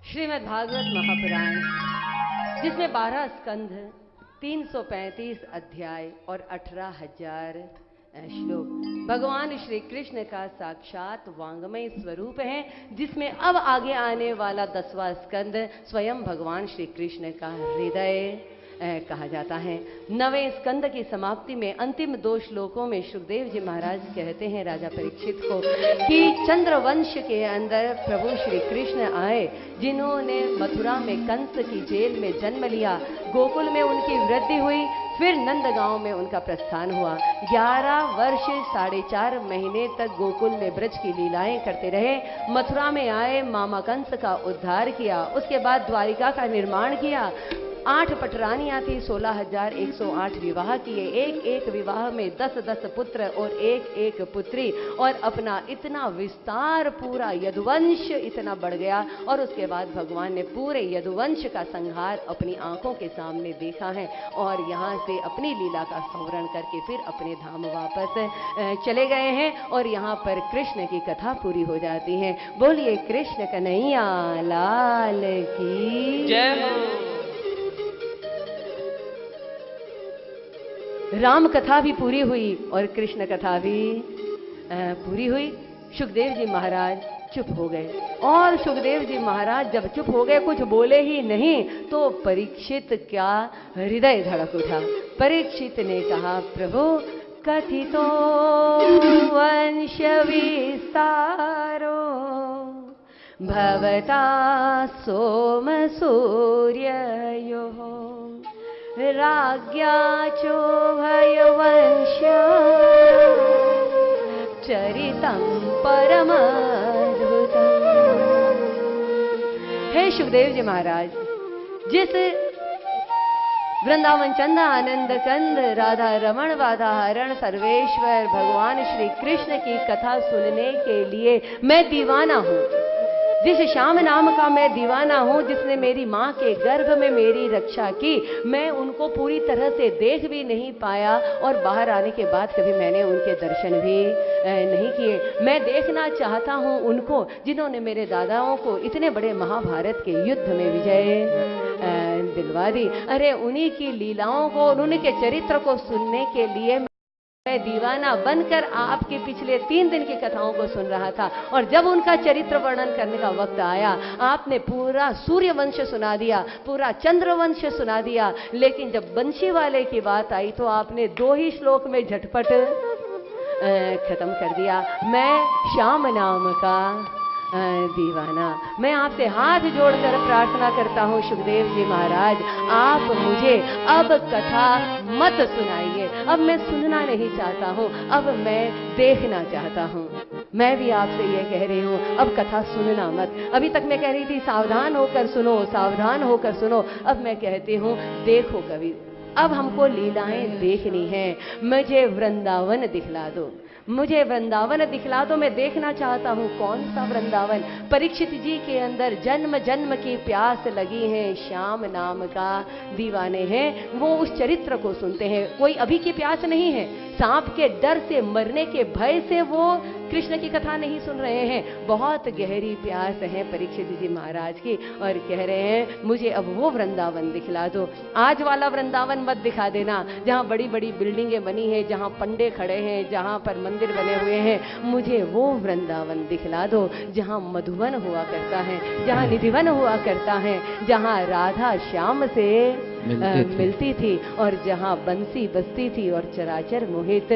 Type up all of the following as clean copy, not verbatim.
श्रीमद् भागवत महापुराण, जिसमें 12 स्कंध, 335 अध्याय और 18,000 श्लोक भगवान श्री कृष्ण का साक्षात वांगमय स्वरूप है, जिसमें अब आगे आने वाला 10वां स्कंद स्वयं भगवान श्री कृष्ण का हृदय कहा जाता है। 9वें स्कंद की समाप्ति में अंतिम 2 श्लोकों में सुखदेव जी महाराज कहते हैं राजा परीक्षित को कि चंद्रवंश के अंदर प्रभु श्री कृष्ण आए, जिन्होंने मथुरा में कंस की जेल में जन्म लिया, गोकुल में उनकी वृद्धि हुई, फिर नंदगांव में उनका प्रस्थान हुआ। 11 वर्ष 4.5 महीने तक गोकुल में ब्रज की लीलाएं करते रहे। मथुरा में आए, मामा कंस का उद्धार किया, उसके बाद द्वारिका का निर्माण किया। 8 पटरानियां थी, 16,108 विवाह किए, एक विवाह में 10 पुत्र और एक पुत्री, और अपना इतना विस्तार पूरा यदुवंश इतना बढ़ गया। और उसके बाद भगवान ने पूरे यदुवंश का संहार अपनी आंखों के सामने देखा है, और यहाँ से अपनी लीला का स्मरण करके फिर अपने धाम वापस चले गए हैं, और यहाँ पर कृष्ण की कथा पूरी हो जाती है। बोलिए कृष्ण कन्हैया लाल की जय। राम कथा भी पूरी हुई और कृष्ण कथा भी पूरी हुई। सुखदेव जी महाराज चुप हो गए, और सुखदेव जी महाराज जब चुप हो गए, कुछ बोले ही नहीं, तो परीक्षित क्या हृदय धड़क उठा। परीक्षित ने कहा, प्रभु कथितो वंश विस्तारो भवता सोम सूर्ययोः राज्ञा चोभयवंश चरितं परमाद्भुतम्। हे सुखदेव जी महाराज, जिस वृंदावन चंद आनंद कंद राधा रमण वाधाहरण सर्वेश्वर भगवान श्री कृष्ण की कथा सुनने के लिए मैं दीवाना हूँ, जिस श्याम नाम का मैं दीवाना हूँ, जिसने मेरी माँ के गर्भ में मेरी रक्षा की, मैं उनको पूरी तरह से देख भी नहीं पाया, और बाहर आने के बाद कभी मैंने उनके दर्शन भी नहीं किए। मैं देखना चाहता हूँ उनको जिन्होंने मेरे दादाओं को इतने बड़े महाभारत के युद्ध में विजय दिलवा दी। अरे उन्हीं की लीलाओं को, उन्हीं के चरित्र को सुनने के लिए मैं दीवाना बनकर आपके पिछले 3 दिन की कथाओं को सुन रहा था, और जब उनका चरित्र वर्णन करने का वक्त आया, आपने पूरा सूर्यवंश सुना दिया, पूरा चंद्रवंश सुना दिया, लेकिन जब बंशी वाले की बात आई तो आपने 2 ही श्लोक में झटपट खत्म कर दिया। मैं श्याम नाम का दीवाना। मैं आपसे हाथ जोड़कर प्रार्थना करता हूँ सुखदेव जी महाराज, आप मुझे अब कथा मत सुनाइए। अब मैं सुनना नहीं चाहता हूँ, अब मैं देखना चाहता हूँ। मैं भी आपसे ये कह रही हूँ, अब कथा सुनना मत। अभी तक मैं कह रही थी सावधान होकर सुनो, सावधान होकर सुनो, अब मैं कहती हूँ देखो कवि, अब हमको लीलाएं देखनी है। मुझे वृंदावन दिखला दो, मुझे वृंदावन दिखला दो। मैं देखना चाहता हूँ कौन सा वृंदावन। परीक्षित जी के अंदर जन्म जन्म की प्यास लगी है, श्याम नाम का दीवाने हैं, वो उस चरित्र को सुनते हैं। कोई अभी की प्यास नहीं है, सांप के डर से, मरने के भय से वो कृष्ण की कथा नहीं सुन रहे हैं, बहुत गहरी प्यास है परीक्षित जी महाराज की, और कह रहे हैं मुझे अब वो वृंदावन दिखला दो। आज वाला वृंदावन मत दिखा देना जहाँ बड़ी बड़ी बिल्डिंगें बनी हैं, जहाँ पंडे खड़े हैं, जहाँ पर मंदिर बने हुए हैं। मुझे वो वृंदावन दिखला दो जहाँ मधुवन हुआ करता है, जहाँ निधिवन हुआ करता है, जहाँ राधा श्याम से मिलती थी, और जहाँ बंसी बजती थी और चराचर मोहित।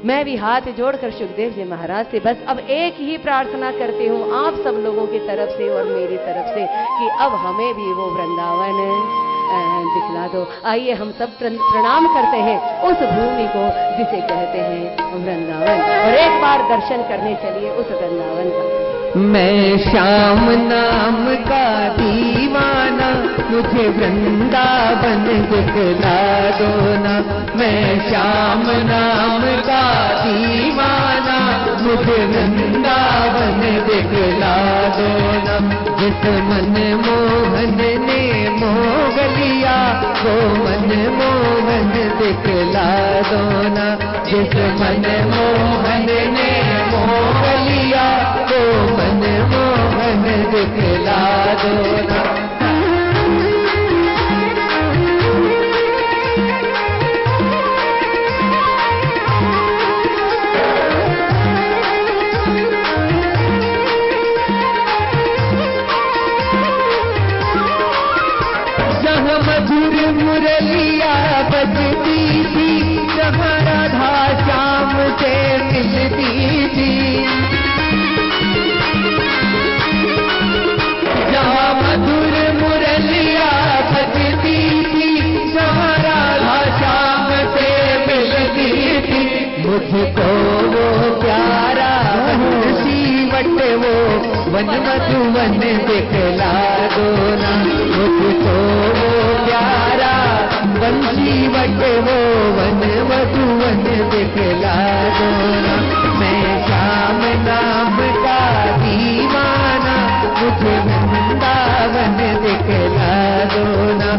मैं भी हाथ जोड़कर सुखदेव जी महाराज से बस अब एक ही प्रार्थना करती हूँ आप सब लोगों की तरफ से और मेरी तरफ से, कि अब हमें भी वो वृंदावन दिखला दो। आइए हम सब प्रणाम करते हैं उस भूमि को जिसे कहते हैं वृंदावन, और एक बार दर्शन करने चलिए उस वृंदावन का। मैं श्याम नाम का दीवाना, मुझे वृंदावन दिखला दो ना। मैं श्याम नाम का दीवाना, मुझे वृंदावन दिखला दो ना। जिस मन मोहन ने मोह लिया, वो मन मोहन दिखला दो ना। जिस मन मोहन ने मोह लिया, वो मन मोहन दिखला दो ना। मुरलिया बजती थी, जहाँ राधा श्याम से मिलती थी। जहाँ मधुर मुरलिया बजती थी, जहाँ राधा श्याम से मिलती थी। मुझको वो प्यारा बंसी वट वो वन मधुवन दिखला दो ना। मुझको वो प्यारा बंसी वट वो वन मधुवन दिखला दो ना। मैं श्याम नाम का दीवाना, मुझे वृंदावन दिखला दो ना।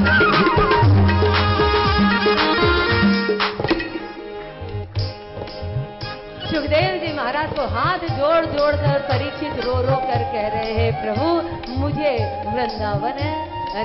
सुखदेव जी महाराज को हाथ जोड़ जोड़ कर परीक्षित रो रो कर कह रहे हैं, प्रभु मुझे वृंदावन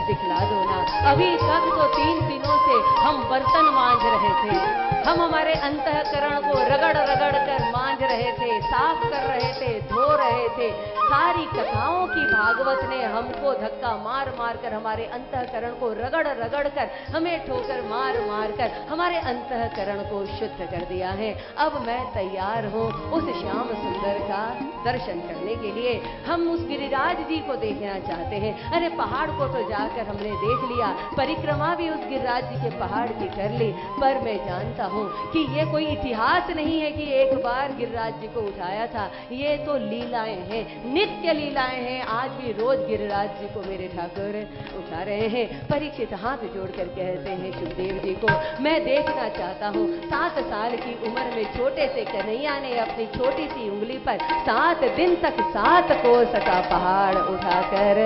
दिखला दो ना। अभी तक तो 3 दिनों से हम बर्तन मांज रहे थे, हम हमारे अंतःकरण को रगड़ रगड़ कर मांज रहे थे, साफ कर रहे थे, धो रहे थे। सारी कथाओं की भागवत ने हमको धक्का मार मार कर हमारे अंतःकरण को रगड़ रगड़ कर, हमें ठोकर मार मार कर हमारे अंतःकरण को शुद्ध कर दिया है। अब मैं तैयार हूँ उस श्याम सुंदर का दर्शन करने के लिए। हम उस गिरिराज जी को देखना चाहते हैं। अरे पहाड़ को तो जाकर हमने देख लिया, परिक्रमा भी उस गिरिराज जी के पहाड़ की कर ली, पर मैं जानता हूँ कि ये कोई इतिहास नहीं है कि एक बार गिरिराज जी को उठाया था। ये तो लीलाएं हैं, नित्य लीलाएं हैं। आज भी रोज गिरिराज जी को मेरे ठाकुर उठा रहे हैं। परीक्षित हाथ जोड़कर कहते हैं सुखदेव जी को, मैं देखना चाहता हूँ। 7 साल की उम्र में छोटे से कन्हैया ने अपनी छोटी सी उंगली पर 7 दिन तक 7 कोस का पहाड़ उठाकर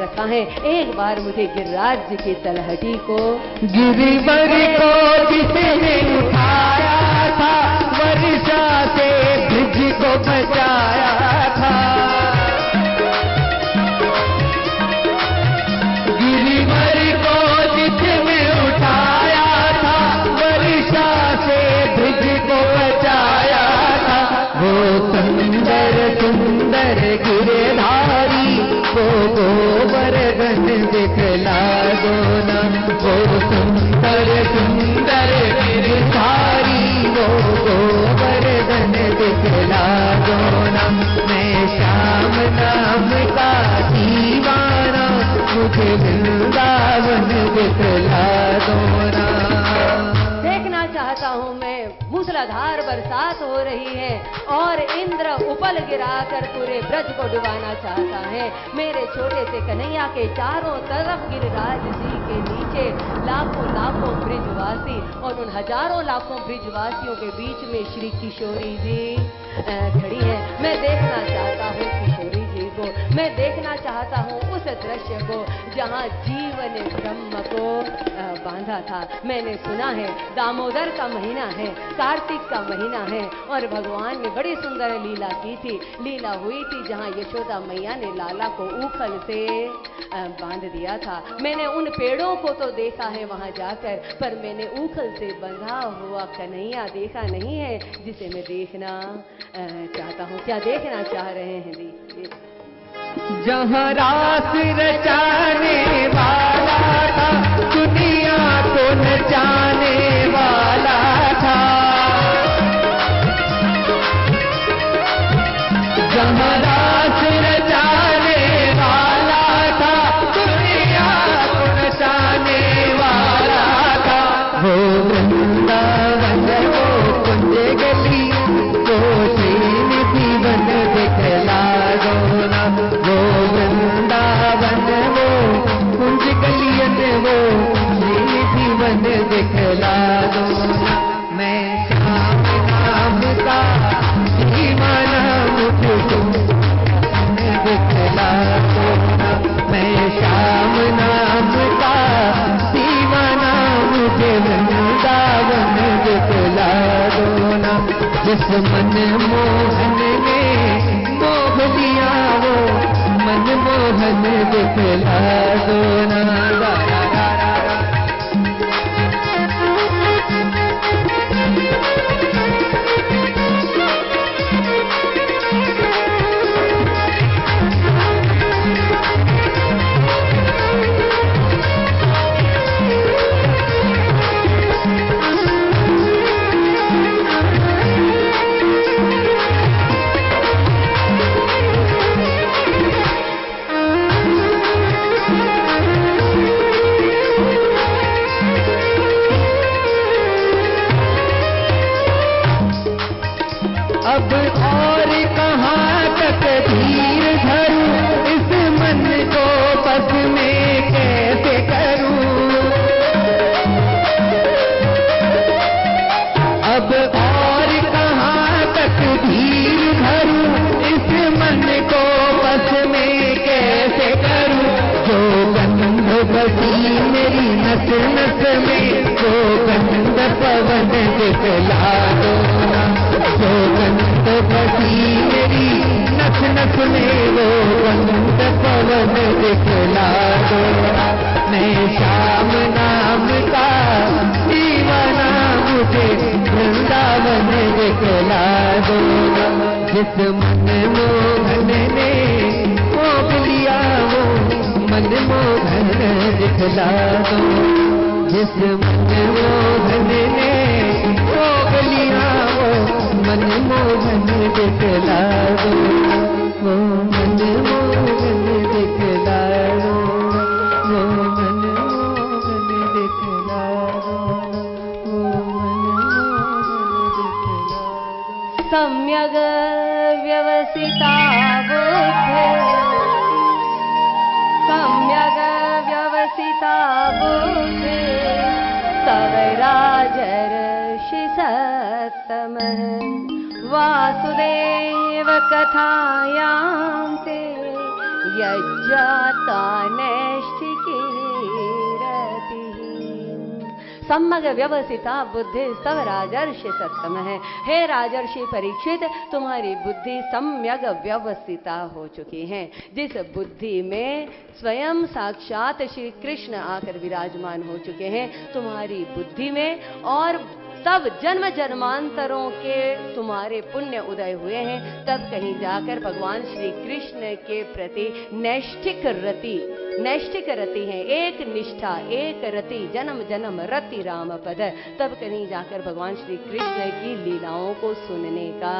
रखा है। एक बार मुझे गिरिराज जी की तलहटी को, गिरिवर को जिसने उठाया था, वर्षा से ब्रिज को बचाया था। गिरिवर को जिसने उठाया था, वर्षा से ब्रिज को बचाया था। वो सुंदर सुंदर गिरधारी, वो गोवर्धन दिखला दो ना। वो सुंदर सुंदर गिरधारी, वो गोवर्धन दिखला दो ना। मैं श्याम नाम का दीवाना, मुझे वृंदावन दिखला दो ना। देखना चाहता हूँ मैं, मूसलाधार बरसात हो रही है और इंद्र उपल गिराकर पूरे ब्रज को डुबाना चाहता है। मेरे छोटे से कन्हैया के चारों तरफ गिरिराज जी के नीचे लाखों लाखों ब्रिजवासी, और उन हजारों लाखों ब्रिजवासियों के बीच में श्री किशोरी जी खड़ी है। मैं देखना चाहता हूँ किशोरी जी को, मैं देखना चाहता हूँ उस दृश्य को जहाँ जीवन ब्रह्म को बांधा था। मैंने सुना है दामोदर का महीना है, कार्तिक का महीना है, और भगवान ने बड़ी सुंदर लीला की थी। लीला हुई थी जहाँ यशोदा मैया ने लाला को ऊखल से बांध दिया था। मैंने उन पेड़ों को तो देखा है वहां जाकर, पर मैंने ऊखल से बंधा हुआ कन्हैया देखा नहीं है, जिसे मैं देखना चाहता हूँ। क्या देखना चाह रहे हैं जी? जहाँ रास रचाने वाला था, दुनिया को नचाने वाला था। जहाँ रास रचाने वाला था, दुनिया को नचाने वाला था। वो वृंदावन, वो कुंज गली, वो श्रीनिधि वन दिखला दो ना। वो वृंदावन, वो कुंज गलियन, वो श्रीनिधि वन दिखला दो ना। मैं श्याम नाम का दीवाना, मुझको दिखला दो ना। मैं श्याम नाम का दीवाना, मुझे वृंदावन दिखला दो ना। जिस मन मोहन ने मोह लिया, वो मन मोहन दिखला दो ना। बसी मेरी नस नस में, वो गंध पवन दिखला दो ना। वो गंध बसी मेरी नस नस में, वो गंध पवन दिखला दो ना। मैं श्याम नाम का दीवाना, मुझे वृंदावन दिखला दो ना। जिस मनमोहन ने मोह लिया, वो मनमोहन दिखला दो। जिस मनमोहन ने मोह लिया, वो मनमोहन दिखला दो। वो मनमोहन दिखला दो, वो मनमोहन दिखला दो, वो मनमोहन दिखला दो। सम्यग व्यवसिता बुद्धि, सम्यग व्यवसिता बुद्धि, तव राजर्षि सत्तमः। वासुदेव कथायां ते यज्जाता नैष्ठिकीरतिः। सम्यग व्यवसिता बुद्धि तव राजर्षि सत्तम है। हे राजर्षि परीक्षित, तुम्हारी बुद्धि सम्यग व्यवस्थिता हो चुकी है। जिस बुद्धि में स्वयं साक्षात श्री कृष्ण आकर विराजमान हो चुके हैं तुम्हारी बुद्धि में, और तब जन्म जन्मांतरों के तुम्हारे पुण्य उदय हुए हैं, तब कहीं जाकर भगवान श्री कृष्ण के प्रति नैष्ठिक रति है। एक निष्ठा, एक रति, जन्म जन्म रति राम पद। तब कहीं जाकर भगवान श्री कृष्ण की लीलाओं को सुनने का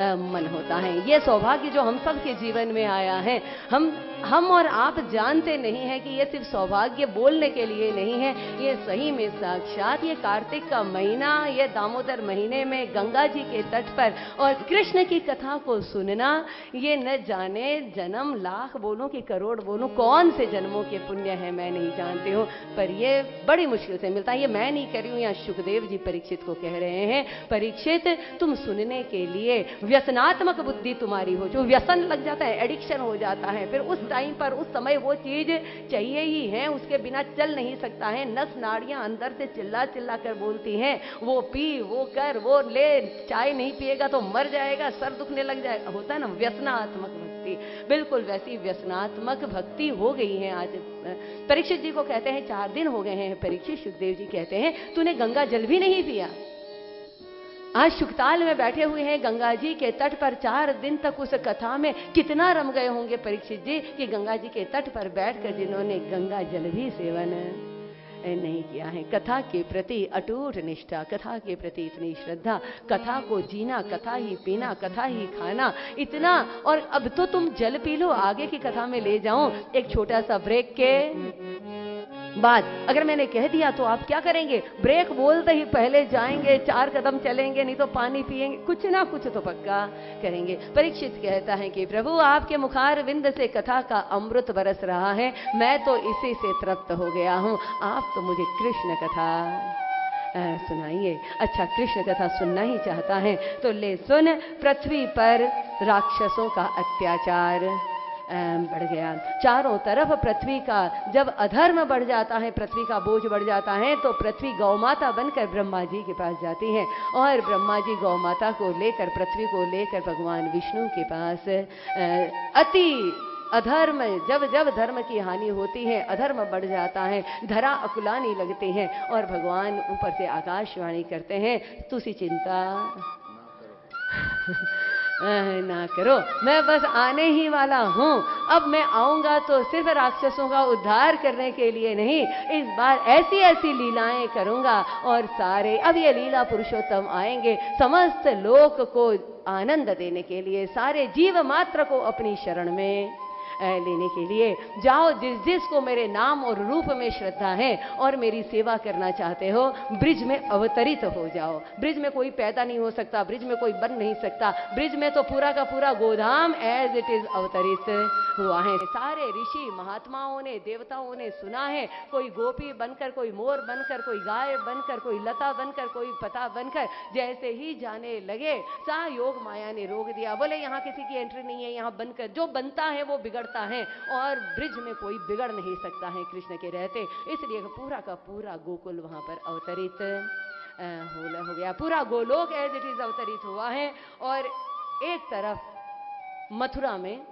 मन होता है। ये सौभाग्य जो हम सब के जीवन में आया है, हम और आप जानते नहीं हैं कि ये सिर्फ सौभाग्य बोलने के लिए नहीं है, ये सही में साक्षात ये कार्तिक का महीना, ये दामोदर महीने में गंगा जी के तट पर और कृष्ण की कथा को सुनना, ये न जाने जन्म लाख बोलूं कि करोड़ बोलूं, कौन से जन्मों के पुण्य है मैं नहीं जानती हूँ, पर ये बड़ी मुश्किल से मिलता है। ये मैं नहीं कर रही हूँ, यहाँ सुखदेव जी परीक्षित को कह रहे हैं, परीक्षित तुम सुनने के लिए व्यसनात्मक बुद्धि तुम्हारी हो, जो व्यसन लग जाता है, एडिक्शन हो जाता है, फिर उस टाइम पर उस समय वो चीज चाहिए ही है, उसके बिना चल नहीं सकता है। नस नाड़ियां अंदर से चिल्ला चिल्ला कर बोलती हैं, वो पी, वो कर, वो ले, चाय नहीं पिएगा तो मर जाएगा, सर दुखने लग जाएगा, होता है ना व्यसनात्मक भक्ति। बिल्कुल वैसी व्यसनात्मक भक्ति हो गई है आज। परीक्षित जी को कहते हैं 4 दिन हो गए हैं परीक्षित, सुखदेव जी कहते हैं तूने गंगा जल भी नहीं पिया। आज शुकताल में बैठे हुए हैं गंगा जी के तट पर, 4 दिन तक उस कथा में कितना रम गए होंगे परीक्षित जी कि गंगा जी के तट पर बैठकर जिन्होंने गंगा जल भी सेवन नहीं किया है। कथा के प्रति अटूट निष्ठा, कथा के प्रति इतनी श्रद्धा, कथा को जीना, कथा ही पीना, कथा ही खाना, इतना। और अब तो तुम जल पी लो, आगे की कथा में ले जाऊं। एक छोटा सा ब्रेक के बाद अगर मैंने कह दिया तो आप क्या करेंगे? ब्रेक बोलते ही पहले जाएंगे, 4 कदम चलेंगे, नहीं तो पानी पिएंगे, कुछ ना कुछ तो पक्का करेंगे। परीक्षित कहता है कि प्रभु आपके मुखार विंद से कथा का अमृत बरस रहा है, मैं तो इसी से तृप्त हो गया हूं, आप तो मुझे कृष्ण कथा सुनाइए। अच्छा, कृष्ण कथा सुनना ही चाहता है तो ले सुन। पृथ्वी पर राक्षसों का अत्याचार बढ़ गया, चारों तरफ पृथ्वी का जब अधर्म बढ़ जाता है, पृथ्वी का बोझ बढ़ जाता है, तो पृथ्वी गौमाता बनकर ब्रह्मा जी के पास जाती है और ब्रह्मा जी गौमाता को लेकर, पृथ्वी को लेकर भगवान विष्णु के पास अति अधर्म, जब धर्म की हानि होती है, अधर्म बढ़ जाता है, धरा अकुलानी लगती है और भगवान ऊपर से आकाशवाणी करते हैं, तुसी चिंता ना करो, मैं बस आने ही वाला हूँ। अब मैं आऊंगा तो सिर्फ राक्षसों का उद्धार करने के लिए नहीं, इस बार ऐसी ऐसी लीलाएं करूंगा और सारे, अब ये लीला पुरुषोत्तम आएंगे समस्त लोक को आनंद देने के लिए, सारे जीव मात्र को अपनी शरण में लेने के लिए। जाओ, जिसको मेरे नाम और रूप में श्रद्धा है और मेरी सेवा करना चाहते हो, ब्रिज में अवतरित हो जाओ। ब्रिज में कोई पैदा नहीं हो सकता, ब्रिज में कोई बन नहीं सकता, ब्रिज में तो पूरा का पूरा गोधाम एज इट इज अवतरित हुआ है। सारे ऋषि महात्माओं ने, देवताओं ने सुना है, कोई गोपी बनकर, कोई मोर बनकर, कोई गाय बनकर, कोई लता बनकर, कोई पता बनकर, जैसे ही जाने लगे सा योग माया ने रोक दिया। बोले यहाँ किसी की एंट्री नहीं है, यहाँ बनकर जो बनता है वो बिगड़ता करता है और ब्रिज में कोई बिगड़ नहीं सकता है कृष्ण के रहते, इसलिए पूरा का पूरा गोकुल वहाँ पर अवतरित हो गया। पूरा गोलोक एज इट इज अवतरित हुआ है। और एक तरफ मथुरा में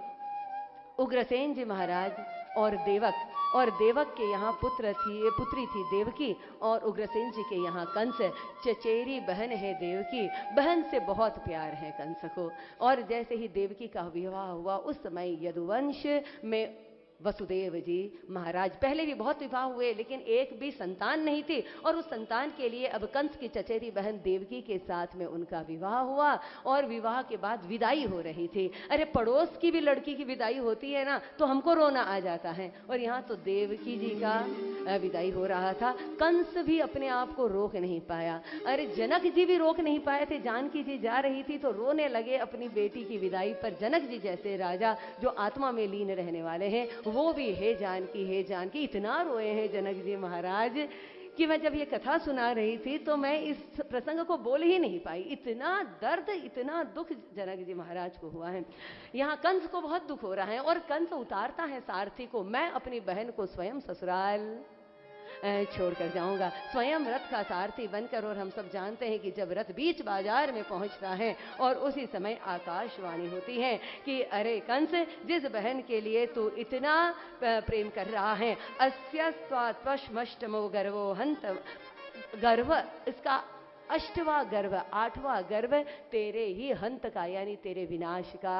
उग्रसेन जी महाराज और देवक के यहाँ पुत्री थी देवकी, और उग्रसेन जी के यहाँ कंस, चचेरी बहन है देवकी। बहन से बहुत प्यार है कंस को। और जैसे ही देवकी का विवाह हुआ उस समय यदुवंश में वसुदेव जी महाराज, पहले भी बहुत विवाह हुए लेकिन एक भी संतान नहीं थी, और उस संतान के लिए अब कंस की चचेरी बहन देवकी के साथ में उनका विवाह हुआ। और विवाह के बाद विदाई हो रही थी। अरे पड़ोस की भी लड़की की विदाई होती है ना तो हमको रोना आ जाता है, और यहाँ तो देवकी जी का विदाई हो रहा था। कंस भी अपने आप को रोक नहीं पाया। अरे जनक जी भी रोक नहीं पाए थे। जानकी जी जा रही थी तो रोने लगे अपनी बेटी की विदाई पर। जनक जी जैसे राजा जो आत्मा में लीन रहने वाले हैं वो भी हे जानकी इतना रोए हैं जनक जी महाराज कि मैं जब ये कथा सुना रही थी तो मैं इस प्रसंग को बोल ही नहीं पाई। इतना दर्द, इतना दुख जनक जी महाराज को हुआ है। यहाँ कंस को बहुत दुख हो रहा है और कंस उतारता है सारथी को, मैं अपनी बहन को स्वयं ससुराल छोड़कर जाऊंगा, स्वयं रथ का सारथी बनकर। और हम सब जानते हैं कि जब रथ बीच बाजार में पहुंचता है और उसी समय आकाशवाणी होती है कि अरे कंस, जिस बहन के लिए तू इतना प्रेम कर रहा है, अस्य स्वात्वष्मष्टमो गर्वो हंत गर्व, इसका अष्टवा गर्व, आठवां गर्व तेरे ही हंत का यानी तेरे विनाश का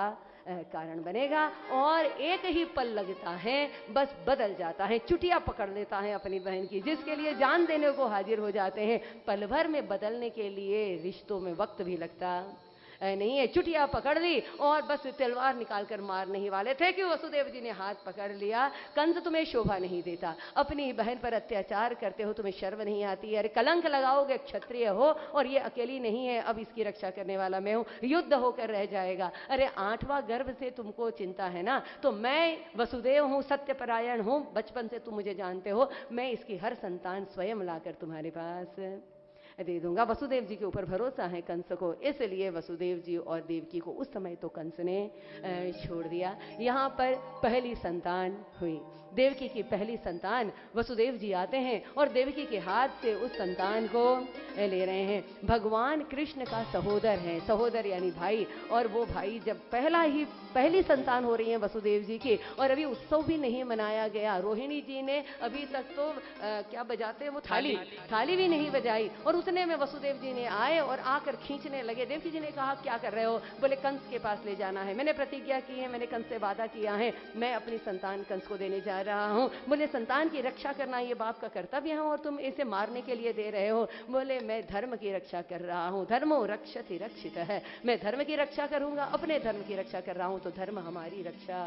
कारण बनेगा। और एक ही पल लगता है, बस बदल जाता है, चुटिया पकड़ लेता है अपनी बहन की, जिसके लिए जान देने को हाजिर हो जाते हैं। पल भर में बदलने के लिए रिश्तों में वक्त भी लगता नहीं है। चुटिया पकड़ ली और बस तलवार निकालकर मारने ही वाले थे कि वसुदेव जी ने हाथ पकड़ लिया। कंस तुम्हें शोभा नहीं देता, अपनी बहन पर अत्याचार करते हो, तुम्हें शर्म नहीं आती? अरे कलंक लगाओगे, क्षत्रिय हो और ये अकेली नहीं है, अब इसकी रक्षा करने वाला मैं हूं, युद्ध होकर रह जाएगा। अरे 8वां गर्भ से तुमको चिंता है ना, तो मैं वसुदेव हूं, सत्यपरायण हूं, बचपन से तुम मुझे जानते हो, मैं इसकी हर संतान स्वयं लाकर तुम्हारे पास दे दूंगा। वसुदेव जी के ऊपर भरोसा है कंस को, इसलिए वसुदेव जी और देवकी को उस समय तो कंस ने छोड़ दिया। यहाँ पर पहली संतान हुई, देवकी की पहली संतान। वसुदेव जी आते हैं और देवकी के हाथ से उस संतान को ले रहे हैं। भगवान कृष्ण का सहोदर है, सहोदर यानी भाई, और वो भाई जब पहली संतान हो रही है वसुदेव जी की, और अभी उत्सव भी नहीं मनाया गया। रोहिणी जी ने अभी तक तो क्या बजाते हैं वो, थाली भी नहीं बजाई, और उतने में वसुदेव जी ने आए और आकर खींचने लगे। देवकी जी ने कहा क्या कर रहे हो? बोले कंस के पास ले जाना है, मैंने प्रतिज्ञा की है, मैंने कंस से वादा किया है, मैं अपनी संतान कंस को देने जा रहा हूं। बोले संतान की रक्षा करना ये बाप का कर्तव्य है और तुम इसे मारने के लिए दे रहे हो? बोले मैं धर्म की रक्षा कर रहा हूं, धर्मो रक्षति रक्षित है, मैं धर्म की रक्षा करूंगा, अपने धर्म की रक्षा कर रहा हूं तो धर्म हमारी रक्षा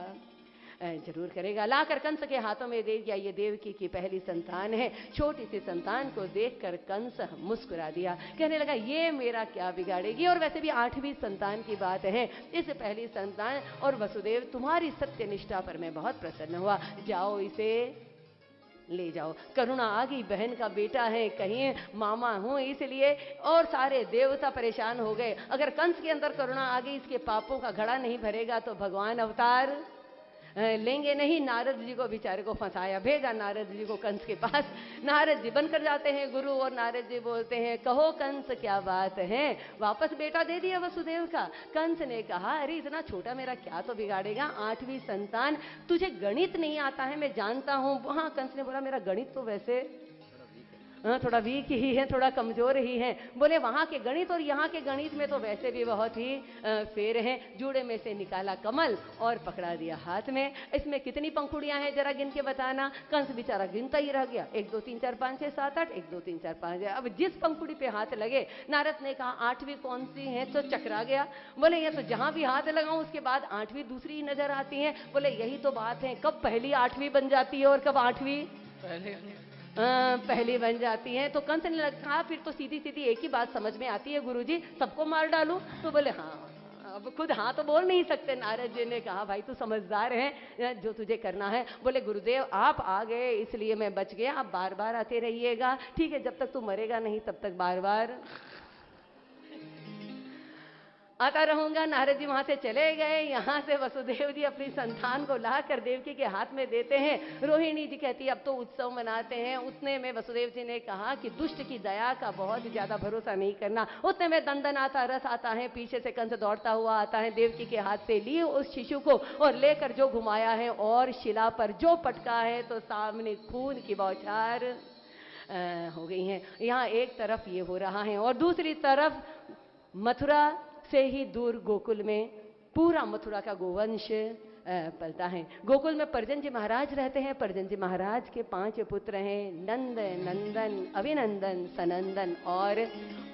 जरूर करेगा। लाकर कंस के हाथों में दे दिया। ये देवकी की पहली संतान है। छोटी सी संतान को देखकर कंस मुस्कुरा दिया, कहने लगा ये मेरा क्या बिगाड़ेगी। और वैसे भी 8वीं संतान की बात है, इस पहली संतान। और वसुदेव तुम्हारी सत्यनिष्ठा पर मैं बहुत प्रसन्न हुआ, जाओ इसे ले जाओ। करुणा आ गई, बहन का बेटा है, कहीं मामा हूं इसलिए। और सारे देवता परेशान हो गए, अगर कंस के अंदर करुणा आ गई, इसके पापों का घड़ा नहीं भरेगा तो भगवान अवतार लेंगे नहीं। नारद जी को बेचारे को फंसाया, भेजा नारद जी को कंस के पास। नारद जी बनकर जाते हैं गुरु, और नारद जी बोलते हैं कहो कंस क्या बात है, वापस बेटा दे दिया वसुदेव का। कंस ने कहा अरे इतना छोटा मेरा क्या तो बिगाड़ेगा, 8वीं संतान, तुझे गणित नहीं आता है मैं जानता हूं। हाँ, कंस ने बोला मेरा गणित तो वैसे थोड़ा वीक ही है, थोड़ा कमजोर ही है। बोले वहां के गणित और यहाँ के गणित में तो वैसे भी बहुत ही फेर है। जूड़े में से निकाला कमल और पकड़ा दिया हाथ में। इसमें कितनी पंखुड़ियां हैं जरा गिन के बताना। कंस बेचारा गिनता ही रह गया, 1 2 3 4 5 6 7 8, 1 2 3 4 5। अब जिस पंखुड़ी पे हाथ लगे, नारद ने कहा 8वीं कौन सी है, तो चकरा गया। बोले ये तो जहां भी हाथ लगाऊं उसके बाद 8वीं दूसरी ही नजर आती है। बोले यही तो बात है, कब पहली 8वीं बन जाती है और कब 8वीं पहली बन जाती है। तो कंस ने कहा फिर तो सीधी सीधी एक ही बात समझ में आती है गुरुजी, सबको मार डालूं? तो बोले हाँ, अब खुद हाँ तो बोल नहीं सकते। नारद जी ने कहा भाई तू समझदार है, जो तुझे करना है। बोले गुरुदेव आप आ गए इसलिए मैं बच गया, आप बार बार आते रहिएगा, ठीक है, जब तक तू मरेगा नहीं तब तक बार बार आता रहूंगा। नारद जी वहां से चले गए। यहाँ से वसुदेव जी अपनी संतान को लाकर देवकी के हाथ में देते हैं। रोहिणी जी कहती है अब तो उत्सव मनाते हैं। उतने में वसुदेव जी ने कहा कि दुष्ट की दया का बहुत ज्यादा भरोसा नहीं करना। उतने में दंदन आता, रस आता है, पीछे से कंस दौड़ता हुआ आता है, देवकी के हाथ से लिए उस शिशु को और लेकर जो घुमाया है और शिला पर जो पटका है तो सामने खून की बौछार हो गई है। यहाँ एक तरफ ये हो रहा है और दूसरी तरफ मथुरा से ही दूर गोकुल में पूरा मथुरा का गोवंश पलता है। गोकुल में परजन जी महाराज रहते हैं। परजन जी महाराज के 5 पुत्र हैं, नंद, नंदन, अभिनंदन, सनंदन और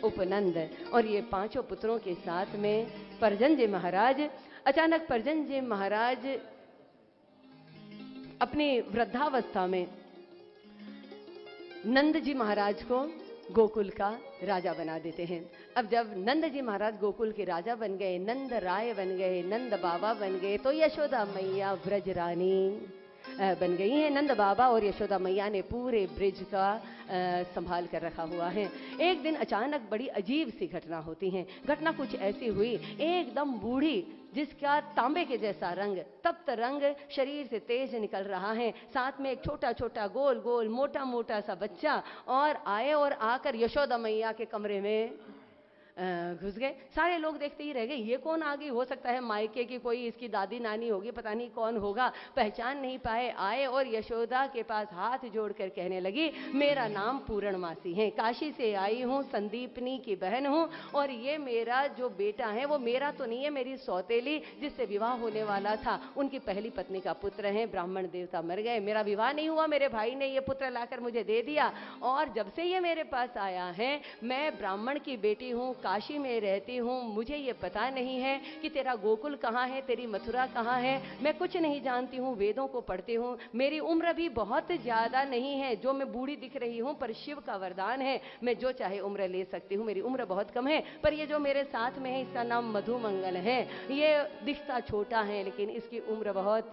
उपनंद। और ये 5 पुत्रों के साथ में परजन जी महाराज, अचानक परजन जी महाराज अपनी वृद्धावस्था में नंद जी महाराज को गोकुल का राजा बना देते हैं। अब जब नंद जी महाराज गोकुल के राजा बन गए, नंद राय बन गए, नंद बाबा बन गए, तो यशोदा मैया ब्रज रानी बन गई हैं। नंद बाबा और यशोदा मैया ने पूरे ब्रिज का संभाल कर रखा हुआ है। एक दिन अचानक बड़ी अजीब सी घटना होती है। घटना कुछ ऐसी हुई, एकदम बूढ़ी जिसका तांबे के जैसा रंग, तप्त रंग शरीर से तेज निकल रहा है, साथ में एक छोटा छोटा गोल गोल मोटा मोटा सा बच्चा और आए और आकर यशोदा मैया के कमरे में घुस गए। सारे लोग देखते ही रह गए, ये कौन आ गई? हो सकता है मायके की कोई इसकी दादी नानी होगी, पता नहीं कौन होगा, पहचान नहीं पाए। आए और यशोदा के पास हाथ जोड़कर कहने लगी मेरा नाम पूर्णमासी है, काशी से आई हूँ, संदीपनी की बहन हूँ और ये मेरा जो बेटा है वो मेरा तो नहीं है, मेरी सौतेली जिससे विवाह होने वाला था उनकी पहली पत्नी का पुत्र है। ब्राह्मण देवता मर गए, मेरा विवाह नहीं हुआ, मेरे भाई ने ये पुत्र लाकर मुझे दे दिया और जब से ये मेरे पास आया है मैं ब्राह्मण की बेटी हूँ, काशी में रहती हूँ, मुझे ये पता नहीं है कि तेरा गोकुल कहाँ है, तेरी मथुरा कहाँ है, मैं कुछ नहीं जानती हूँ, वेदों को पढ़ती हूँ, मेरी उम्र भी बहुत ज्यादा नहीं है, जो मैं बूढ़ी दिख रही हूँ पर शिव का वरदान है, मैं जो चाहे उम्र ले सकती हूँ, मेरी उम्र बहुत कम है। पर ये जो मेरे साथ में है इसका नाम मधुमंगल है, ये दिखता छोटा है लेकिन इसकी उम्र बहुत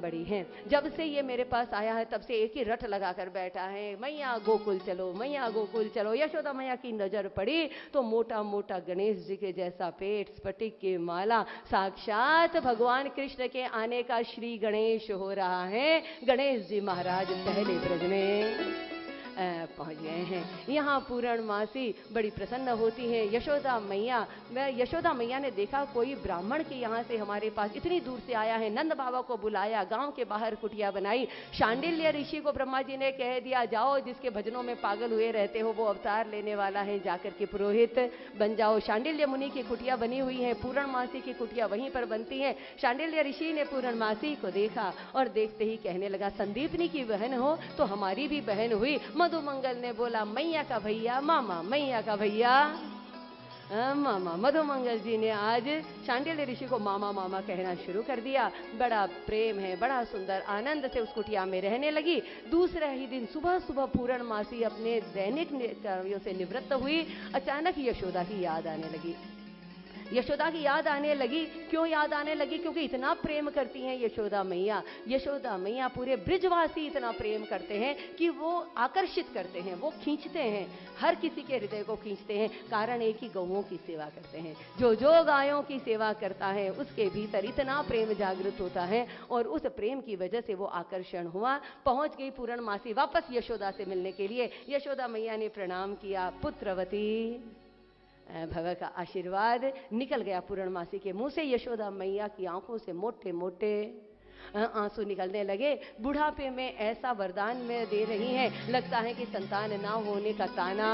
बड़ी है। जब से ये मेरे पास आया है तब से एक ही रट लगाकर बैठा है, मैया गोकुल चलो, मैया गोकुल चलो। यशोदा मैया की नजर पड़ी तो मोटा मोटा गणेश जी के जैसा पेट, स्फटिक की माला, साक्षात भगवान कृष्ण के आने का श्री गणेश हो रहा है। गणेश जी महाराज पहले ब्रज में पहुंच गए हैं। यहाँ पूर्णमासी बड़ी प्रसन्न होती है। यशोदा मैया ने देखा कोई ब्राह्मण के यहाँ से हमारे पास इतनी दूर से आया है, नंद बाबा को बुलाया, गांव के बाहर कुटिया बनाई, शांडिल्य ऋषि को ब्रह्मा जी ने कह दिया जाओ जिसके भजनों में पागल हुए रहते हो वो अवतार लेने वाला है, जाकर के पुरोहित बन जाओ। शांडिल्य मुनि की कुटिया बनी हुई है, पूर्णमासी की कुटिया वहीं पर बनती है। शांडिल्य ऋषि ने पूर्णमासी को देखा और देखते ही कहने लगा संदीपनी की बहन हो तो हमारी भी बहन हुई। मधुमंगल ने बोला मैया का भैया मामा, मैया का भैया मामा। मधुमंगल जी ने आज शांडिल्य ऋषि को मामा मामा कहना शुरू कर दिया। बड़ा प्रेम है, बड़ा सुंदर आनंद से उस कुटिया में रहने लगी। दूसरे ही दिन सुबह सुबह पूर्णमासी अपने दैनिक कार्यों से निवृत्त हुई। अचानक यशोदा की याद आने लगी। यशोदा की याद आने लगी। क्यों याद आने लगी? क्योंकि इतना प्रेम करती हैं यशोदा मैया। यशोदा मैया पूरे ब्रिजवासी इतना प्रेम करते हैं कि वो आकर्षित करते हैं, वो खींचते हैं, हर किसी के हृदय को खींचते हैं। कारण एक ही, गौओं की सेवा करते हैं। जो जो गायों की सेवा करता है उसके भीतर इतना प्रेम जागृत होता है और उस प्रेम की वजह से वो आकर्षण हुआ। पहुंच गई पूर्णमासी वापस यशोदा से मिलने के लिए। यशोदा मैया ने प्रणाम किया, पुत्रवती भव का आशीर्वाद निकल गया पूर्णमासी के मुंह से। यशोदा मैया की आंखों से मोटे मोटे आंसू निकलने लगे। बुढ़ापे में ऐसा वरदान में दे रही हैं, लगता है कि संतान ना होने का ताना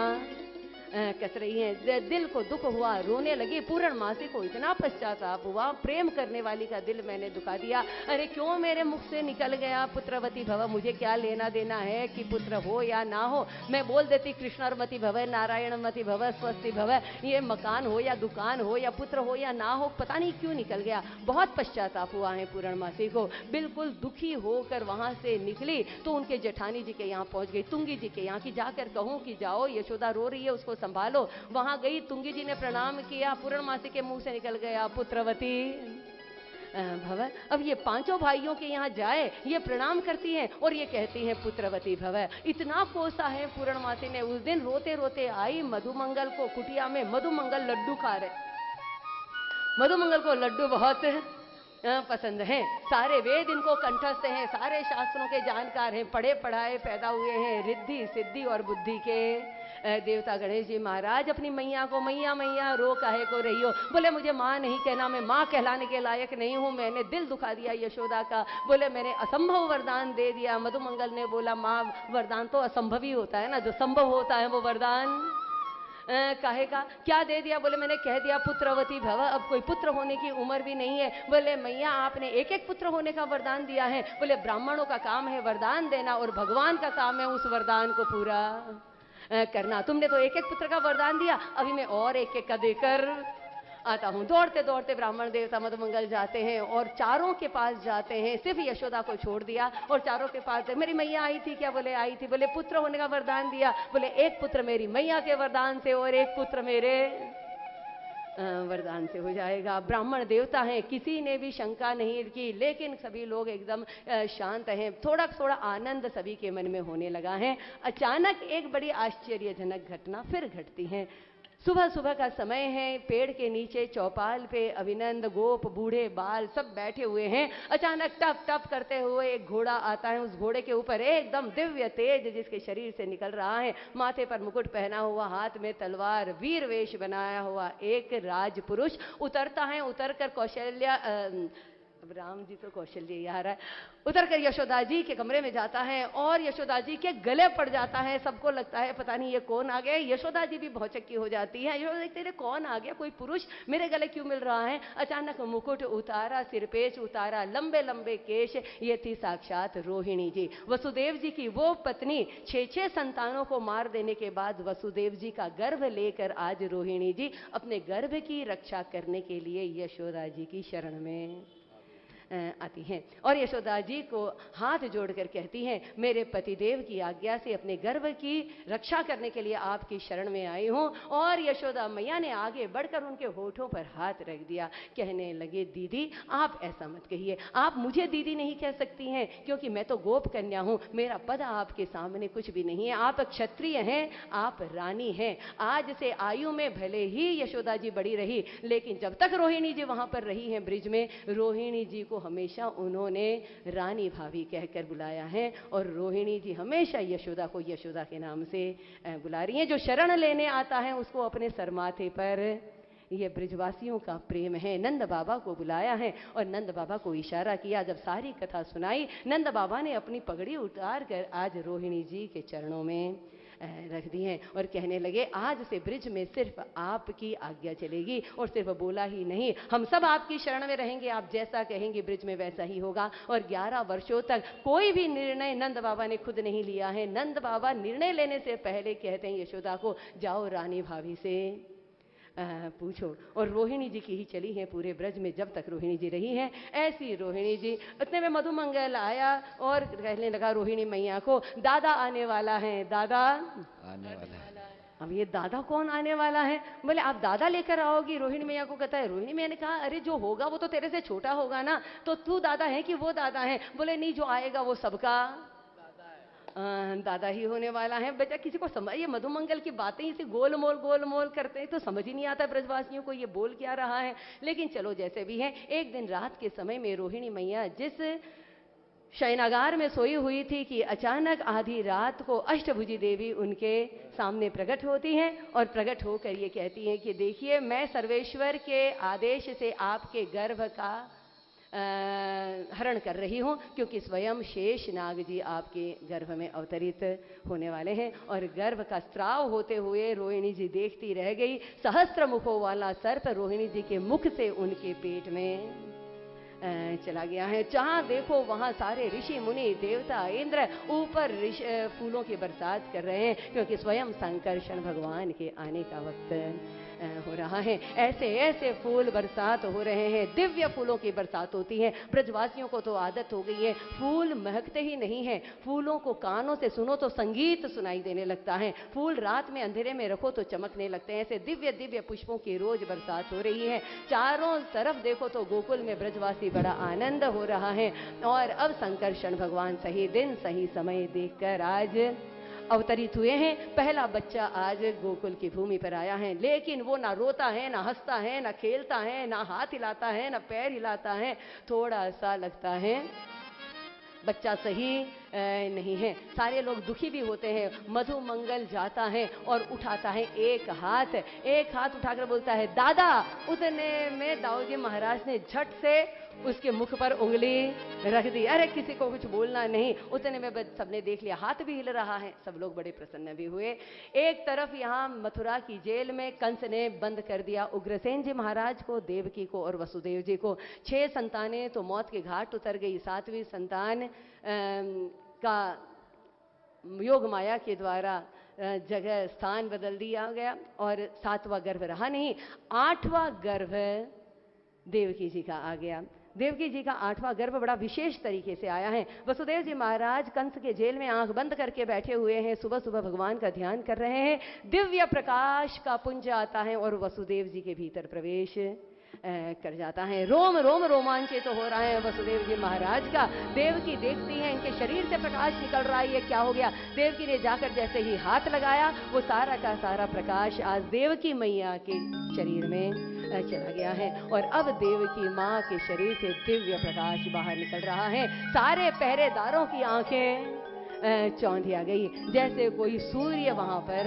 कस रही हैं। दिल को दुख हुआ, रोने लगी। पूर्णमासी को इतना पश्चाताप हुआ, प्रेम करने वाली का दिल मैंने दुखा दिया। अरे क्यों मेरे मुख से निकल गया पुत्रवती भव? मुझे क्या लेना देना है कि पुत्र हो या ना हो? मैं बोल देती कृष्णरमती भव, नारायणमती भव, स्वस्ति भव। ये मकान हो या दुकान हो या पुत्र हो या ना हो, पता नहीं क्यों निकल गया। बहुत पश्चाताप हुआ है पूर्णमासी को। बिल्कुल दुखी होकर वहां से निकली तो उनके जेठानी जी के यहाँ पहुंच गई, तुंगी जी के यहाँ, की जाकर कहूं कि जाओ यशोदा रो रही है उसको संभालो। वहां गई, तुंगी जी ने प्रणाम किया। पूर्णमासी के मुंह से निकल गया पुत्रवती भव। अब ये पांचों भाइयों के यहाँ जाए, ये प्रणाम करती हैं और ये कहती हैं पुत्रवती भव। इतना कोसा है पूर्णमासी ने। उस दिन रोते रोते आई मधुमंगल को कुटिया में, मधुमंगल लड्डू खा रहे, मधुमंगल को लड्डू बहुत पसंद हैं। सारे वेद इनको कंठस्थ हैं, सारे शास्त्रों के जानकार हैं, पढ़े पढ़ाए पैदा हुए हैं, रिद्धि सिद्धि और बुद्धि के देवता गणेश जी महाराज अपनी मैया को मैया मैया रो काहे को रही हो। बोले मुझे माँ नहीं कहना, मैं माँ कहलाने के लायक नहीं हूँ, मैंने दिल दुखा दिया यशोदा का। बोले मैंने असंभव वरदान दे दिया। मधुमंगल ने बोला माँ वरदान तो असंभव ही होता है ना, जो संभव होता है वो वरदान काहे का क्या दे दिया। बोले मैंने कह दिया पुत्रवती भव, अब कोई पुत्र होने की उम्र भी नहीं है। बोले मैया आपने एक एक पुत्र होने का वरदान दिया है। बोले ब्राह्मणों का काम है वरदान देना और भगवान का काम है उस वरदान को पूरा करना। तुमने तो एक एक पुत्र का वरदान दिया, अभी मैं और एक एक का देकर आता हूँ। दौड़ते दौड़ते ब्राह्मण देवता मधुमंगल जाते हैं और चारों के पास जाते हैं, सिर्फ यशोदा को छोड़ दिया और चारों के पास मेरी मैया आई थी क्या। बोले आई थी। बोले पुत्र होने का वरदान दिया। बोले एक पुत्र मेरी मैया के वरदान से और एक पुत्र मेरे वरदान से हो जाएगा। ब्राह्मण देवता हैं, किसी ने भी शंका नहीं की, लेकिन सभी लोग एकदम शांत हैं। थोड़ा थोड़ा आनंद सभी के मन में होने लगा है। अचानक एक बड़ी आश्चर्यजनक घटना फिर घटती है। सुबह सुबह का समय है, पेड़ के नीचे चौपाल पे अभिनंद गोप बूढ़े बाल सब बैठे हुए हैं। अचानक टप टप करते हुए एक घोड़ा आता है। उस घोड़े के ऊपर एकदम दिव्य तेज जिसके शरीर से निकल रहा है, माथे पर मुकुट पहना हुआ, हाथ में तलवार, वीर वेश बनाया हुआ एक राजपुरुष उतरता है। उतर कर कौशल्या अब राम जी तो कौशल्य ही आ रहा है, उतर कर यशोदा जी के कमरे में जाता है और यशोदा जी के गले पड़ जाता है। सबको लगता है पता नहीं ये कौन आ गया। यशोदा जी भी भौचक्की हो जाती है। यशोदा देखते हैं कौन आ गया, कोई पुरुष मेरे गले क्यों मिल रहा है। अचानक मुकुट उतारा, सिरपेश उतारा, लंबे लंबे केश, ये थी साक्षात रोहिणी जी, वसुदेव जी की वो पत्नी। 6 संतानों को मार देने के बाद वसुदेव जी का गर्भ लेकर आज रोहिणी जी अपने गर्भ की रक्षा करने के लिए यशोदा जी की शरण में आती हैं और यशोदा जी को हाथ जोड़कर कहती हैं मेरे पतिदेव की आज्ञा से अपने गर्भ की रक्षा करने के लिए आपकी शरण में आई हूं। और यशोदा मैया ने आगे बढ़कर उनके होठों पर हाथ रख दिया, कहने लगे दीदी आप ऐसा मत कहिए, आप मुझे दीदी नहीं कह सकती हैं क्योंकि मैं तो गोप कन्या हूं, मेरा पद आपके सामने कुछ भी नहीं है। आप क्षत्रिय हैं, आप रानी हैं। आज से आयु में भले ही यशोदा जी बड़ी रही, लेकिन जब तक रोहिणी जी वहां पर रही हैं ब्रिज में, रोहिणी जी को हमेशा उन्होंने रानी भाभी कहकर बुलाया है और रोहिणी जी हमेशा यशोदा को यशोदा के नाम से बुला रही हैं। जो शरण लेने आता है उसको अपने सरमाथे पर, ये ब्रिजवासियों का प्रेम है। नंद बाबा को बुलाया है और नंद बाबा को इशारा किया। जब सारी कथा सुनाई, नंद बाबा ने अपनी पगड़ी उतार कर आज रोहिणी जी के चरणों में रख दी हैं और कहने लगे आज से ब्रिज में सिर्फ आपकी आज्ञा चलेगी। और सिर्फ बोला ही नहीं, हम सब आपकी शरण में रहेंगे, आप जैसा कहेंगे ब्रिज में वैसा ही होगा। और 11 वर्षों तक कोई भी निर्णय नंद बाबा ने खुद नहीं लिया है। नंद बाबा निर्णय लेने से पहले कहते हैं यशोदा को जाओ रानी भाभी से पूछो। और रोहिणी जी की ही चली है पूरे ब्रज में जब तक रोहिणी जी रही हैं। ऐसी रोहिणी जी, इतने में मधुमंगल आया और कहने लगा रोहिणी मैया को दादा आने वाला है, दादा आने वाला है। अब ये दादा कौन आने वाला है। बोले आप दादा लेकर आओगी। रोहिणी मैया को कहता है, रोहिणी मैया ने कहा अरे जो होगा वो तो तेरे से छोटा होगा ना, तो तू दादा है कि वो दादा है। बोले नहीं, जो आएगा वो सबका दादा ही होने वाला है। बेटा किसी को समझ, ये मधुमंगल की बातें इसे गोलमोल करते हैं तो समझ ही नहीं आता ब्रजवासियों को ये बोल क्या रहा है। लेकिन चलो जैसे भी है, एक दिन रात के समय में रोहिणी मैया जिस शयनागार में सोई हुई थी कि अचानक आधी रात को अष्टभुजी देवी उनके सामने प्रकट होती हैं और प्रकट होकर ये कहती हैं कि देखिए मैं सर्वेश्वर के आदेश से आपके गर्भ का हरण कर रही हूँ, क्योंकि स्वयं शेष नाग जी आपके गर्भ में अवतरित होने वाले हैं। और गर्भ का स्त्राव होते हुए रोहिणी जी देखती रह गई। सहस्त्र मुखों वाला सर्प रोहिणी जी के मुख से उनके पेट में चला गया है। जहाँ देखो वहाँ सारे ऋषि मुनि देवता इंद्र ऊपर फूलों की बरसात कर रहे हैं, क्योंकि स्वयं संकर्षण भगवान के आने का वक्त हो रहा है। ऐसे ऐसे फूल बरसात हो रहे हैं, दिव्य फूलों की बरसात होती है। ब्रजवासियों को तो आदत हो गई है, फूल महकते ही नहीं है, फूलों को कानों से सुनो तो संगीत सुनाई देने लगता है, फूल रात में अंधेरे में रखो तो चमकने लगते हैं। ऐसे दिव्य दिव्य पुष्पों की रोज बरसात हो रही है। चारों तरफ देखो तो गोकुल में ब्रजवासी बड़ा आनंद हो रहा है। और अब संकर्षण भगवान सही दिन सही समय देखकर आज अवतरित हुए हैं। पहला बच्चा आज गोकुल की भूमि पर आया है, लेकिन वो ना रोता है, ना हंसता है, ना खेलता है, ना हाथ हिलाता है, ना पैर हिलाता है। थोड़ा सा लगता है बच्चा सही नहीं है। सारे लोग दुखी भी होते हैं। मधु मंगल जाता है और उठाता है एक हाथ उठाकर बोलता है दादा। उतने में दाऊ जी महाराज ने झट से उसके मुख पर उंगली रख दी। अरे किसी को कुछ बोलना नहीं। उतने में सबने देख लिया, हाथ भी हिल रहा है। सब लोग बड़े प्रसन्न भी हुए। एक तरफ यहाँ मथुरा की जेल में कंस ने बंद कर दिया उग्रसेन जी महाराज को, देवकी को और वसुदेव जी को। 6 संतानें तो मौत के घाट उतर गई। 7वीं संतान का योग माया के द्वारा जगह स्थान बदल दिया गया और 7वां गर्भ रहा नहीं। 8वां गर्भ देवकी जी का आ गया। देवकी जी का 8वां गर्भ बड़ा विशेष तरीके से आया है। वसुदेव जी महाराज कंस के जेल में आंख बंद करके बैठे हुए हैं। सुबह सुबह भगवान का ध्यान कर रहे हैं। दिव्य प्रकाश का पुंज आता है और वसुदेव जी के भीतर प्रवेश कर जाता है। रोम रोम रोमांचित तो हो रहा है वसुदेव जी महाराज का। देवकी देखती है इनके शरीर से प्रकाश निकल रहा है, ये क्या हो गया। देवकी ने जाकर जैसे ही हाथ लगाया, वो सारा का सारा प्रकाश आज देवकी मैया के शरीर में चला गया है और अब देवकी माँ के शरीर से दिव्य प्रकाश बाहर निकल रहा है। सारे पहरेदारों की आंखें चौंधिया गई, जैसे कोई सूर्य वहां पर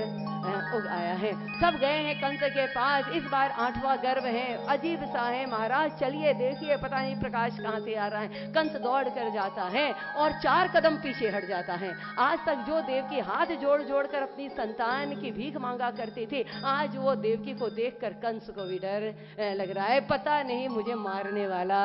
उग आया है। सब गए हैं कंस के पास। इस बार 8वां गर्भ है, अजीब सा है महाराज, चलिए देखिए, पता नहीं प्रकाश कहां से आ रहा है। कंस दौड़ कर जाता है और 4 कदम पीछे हट जाता है। आज तक जो देवकी हाथ जोड़ जोड़ कर अपनी संतान की भीख मांगा करती थी, आज वो देवकी को देखकर कंस को भी डर लग रहा है। पता नहीं मुझे मारने वाला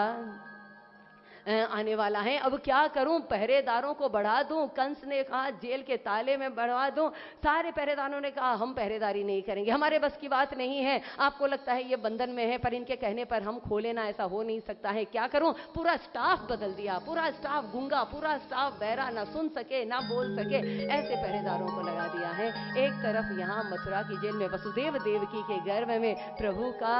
आने वाला है, अब क्या करूं। पहरेदारों को बढ़ा दूं। कंस ने कहा जेल के ताले में बढ़वा दूं। सारे पहरेदारों ने कहा हम पहरेदारी नहीं करेंगे, हमारे बस की बात नहीं है। आपको लगता है ये बंधन में है, पर इनके कहने पर हम खोले ना, ऐसा हो नहीं सकता है। क्या करूं। पूरा स्टाफ बदल दिया, पूरा स्टाफ गूंगा, पूरा स्टाफ बहरा, ना सुन सके ना बोल सके, ऐसे पहरेदारों को लगा दिया है। एक तरफ यहाँ मथुरा की जेल में वसुदेव देवकी के गर्भ में प्रभु का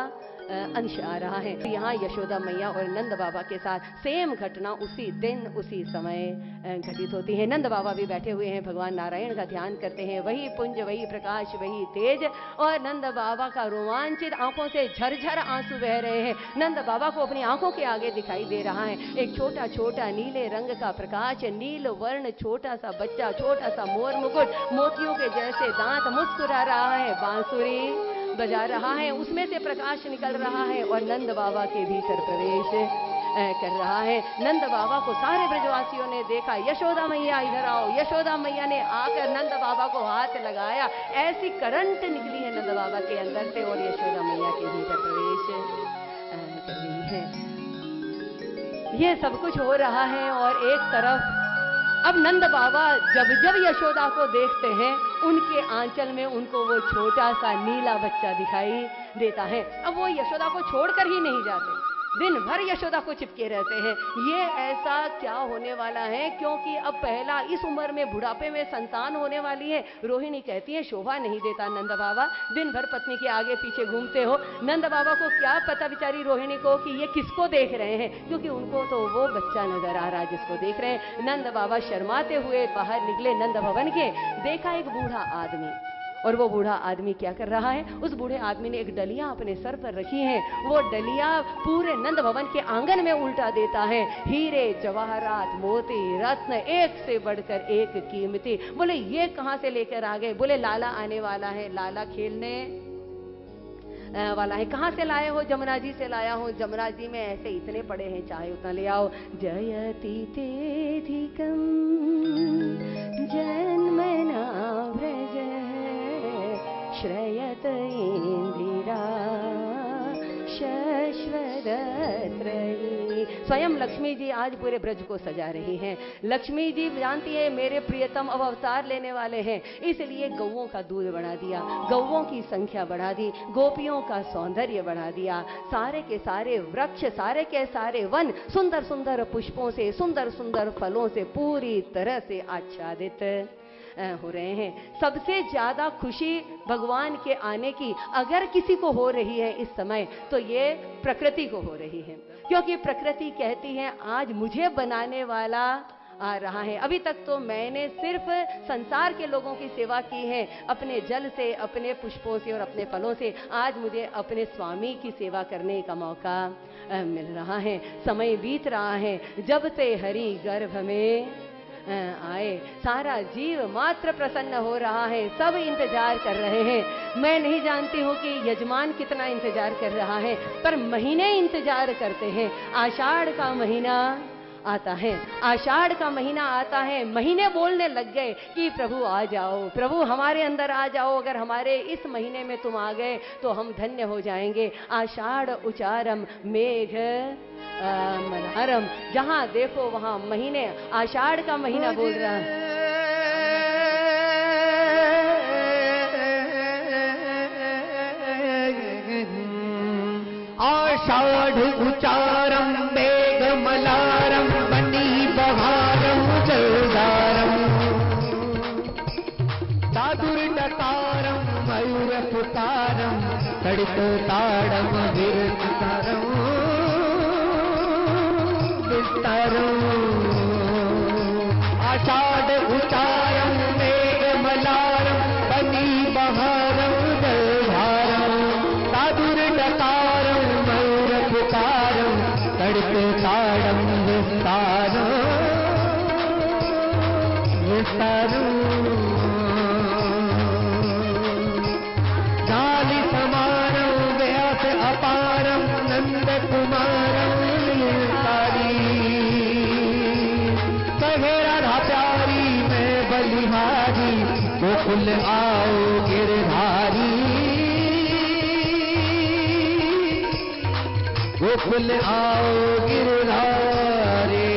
अंश आ रहा है। यहाँ यशोदा मैया और नंद बाबा के साथ सेम घटना उसी दिन उसी समय घटित होती है। नंद बाबा भी बैठे हुए हैं, भगवान नारायण का ध्यान करते हैं। वही पुंज, वही प्रकाश, वही तेज, और नंद बाबा का रोमांचित आंखों से झरझर आंसू बह रहे हैं। नंद बाबा को अपनी आंखों के आगे दिखाई दे रहा है एक छोटा छोटा नीले रंग का प्रकाश, नील वर्ण छोटा सा बच्चा, छोटा सा मोर मुकुट, मोतियों के जैसे दांत, मुस्कुरा रहा है, बांसुरी बजा रहा है, उसमें से प्रकाश निकल रहा है और नंद बाबा के भीतर प्रवेश कर रहा है। नंद बाबा को सारे ब्रजवासियों ने देखा। यशोदा मैया इधर आओ। यशोदा मैया ने आकर नंद बाबा को हाथ लगाया। ऐसी करंट निकली है नंद बाबा के अंदर से और यशोदा मैया के भीतर प्रवेश कर रही है। ये सब कुछ हो रहा है और एक तरफ अब नंद बाबा जब जब यशोदा को देखते हैं, उनके आंचल में उनको वो छोटा सा नीला बच्चा दिखाई देता है। अब वो यशोदा को छोड़कर ही नहीं जाते, दिन भर यशोदा को चिपके रहते हैं। ये ऐसा क्या होने वाला है, क्योंकि अब पहला इस उम्र में बुढ़ापे में संतान होने वाली है। रोहिणी कहती है शोभा नहीं देता नंद बाबा, दिन भर पत्नी के आगे पीछे घूमते हो। नंद बाबा को क्या पता बेचारी रोहिणी को कि ये किसको देख रहे हैं, क्योंकि उनको तो वो बच्चा नजर आ रहा है जिसको देख रहे हैं। नंद बाबा शर्माते हुए बाहर निकले नंद भवन के। देखा एक बूढ़ा आदमी, और वो बूढ़ा आदमी क्या कर रहा है। उस बूढ़े आदमी ने एक डलिया अपने सर पर रखी है। वो डलिया पूरे नंद भवन के आंगन में उल्टा देता है। हीरे जवाहरात मोती रत्न एक से बढ़कर एक कीमती। बोले ये कहां से लेकर आ गए। बोले लाला आने वाला है, लाला खेलने वाला है। कहां से लाए हो। जमुना जी से लाया हूं, जमुना जी में ऐसे इतने पड़े हैं, चाहे उतना ले आओ। जयति तेधिकम जन्मना व्रज श्रयत इंदिरा शश्वदत्रयी। स्वयं लक्ष्मी जी आज पूरे ब्रज को सजा रही हैं। लक्ष्मी जी जानती है मेरे प्रियतम अब अवतार लेने वाले हैं, इसलिए गौओं का दूध बढ़ा दिया, गौओं की संख्या बढ़ा दी, गोपियों का सौंदर्य बढ़ा दिया। सारे के सारे वृक्ष, सारे के सारे वन सुंदर सुंदर पुष्पों से, सुंदर सुंदर फलों से पूरी तरह से आच्छादित हो रहे हैं। सबसे ज्यादा खुशी भगवान के आने की अगर किसी को हो रही है इस समय, तो ये प्रकृति को हो रही है, क्योंकि प्रकृति कहती है आज मुझे बनाने वाला आ रहा है। अभी तक तो मैंने सिर्फ संसार के लोगों की सेवा की है, अपने जल से, अपने पुष्पों से और अपने फलों से। आज मुझे अपने स्वामी की सेवा करने का मौका मिल रहा है। समय बीत रहा है जब से हरि गर्भ में आए। सारा जीव मात्र प्रसन्न हो रहा है, सब इंतजार कर रहे हैं। मैं नहीं जानती हूँ कि यजमान कितना इंतजार कर रहा है, पर महीने इंतजार करते हैं। आषाढ़ का महीना आता है, आषाढ़ का महीना आता है, महीने बोलने लग गए कि प्रभु आ जाओ, प्रभु हमारे अंदर आ जाओ। अगर हमारे इस महीने में तुम आ गए तो हम धन्य हो जाएंगे। आषाढ़ उचारम मेघ मनहरम, जहां देखो वहां महीने, आषाढ़ का महीना बोल रहा है। आषाढ़ उचारम मेघ मलारम बनी बहारम जलदारम दादुर डकारम मयूर पुकारम तड़ित ताड़म विरतारम विस्तारम। आषाढ़ उचारम मेघ मलारम बनी बहारम जलधारम दादुर डकारम मयूर पुकारम तड़ित ताड़म विस्तारम विस्तारम। जाली समारम व्यास अपारम नंद कुमारम कहे राधा प्यारी मैं बलिहारी गोकुल आओ गिरधारी गोकुल आओ गिरधारी।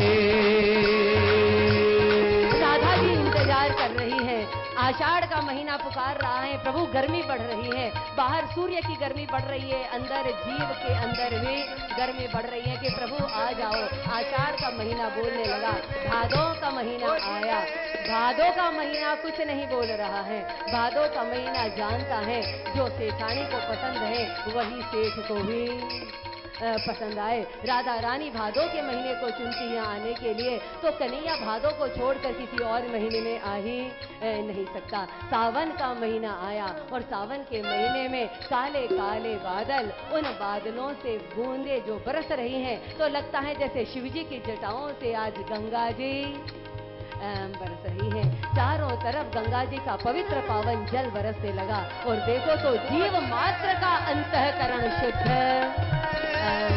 राधा जी इंतजार कर रही है, आषाढ़ का महीना पुकार रहा है। प्रभु गर्मी बढ़ रही है, बाहर सूर्य की गर्मी बढ़ रही है, अंदर जीव के अंदर भी गर्मी बढ़ रही है कि प्रभु आ जाओ। आषाढ़ का महीना बोलने लगा, भादों का महीना आया। भादों का महीना कुछ नहीं बोल रहा है, भादों का महीना जानता है जो सेठानी को पसंद है वही सेठ को भी पसंद आए। राधा रानी भादों के महीने को चुनती है आने के लिए, तो कन्हैया भादों को छोड़कर किसी और महीने में आ ही नहीं सकता। सावन का महीना आया और सावन के महीने में काले काले बादल, उन बादलों से बूंदे जो बरस रही हैं तो लगता है जैसे शिवजी की जटाओं से आज गंगा जी बरस रही है। चारों तरफ गंगा जी का पवित्र पावन जल बरसने लगा और देखो तो जीव मात्र का अंतःकरण शुद्ध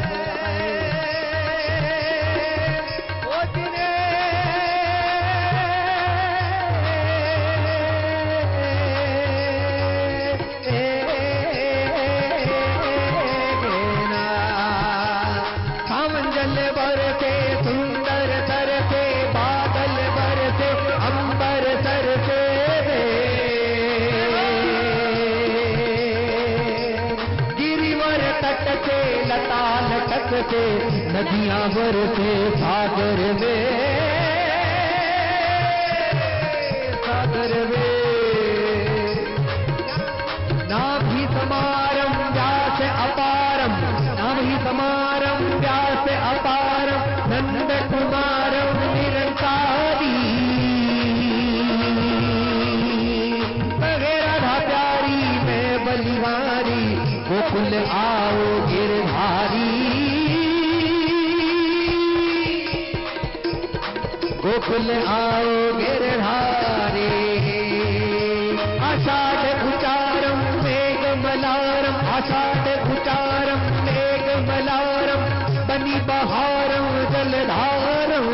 हो रहा है। सावन जल बरसे सुंदर तरसे बादल बरसे अंबर तरसे गिरिवर तट से लता लटक से नदियां बरसे सागर में सागर में नाम ही समारम व्यास अपारम नाम ही समारम व्यास अपारम नंद कुमारम निरंकारी कहे राधा प्यारी मैं बलिहारी गोकुल आओ गिरधारी गोकुल आओ गिरधारी। आषाढ़ उचारम मेघ मलारम आषाढ़ उचारम मेघ मलारम बनी बहारम जलधारम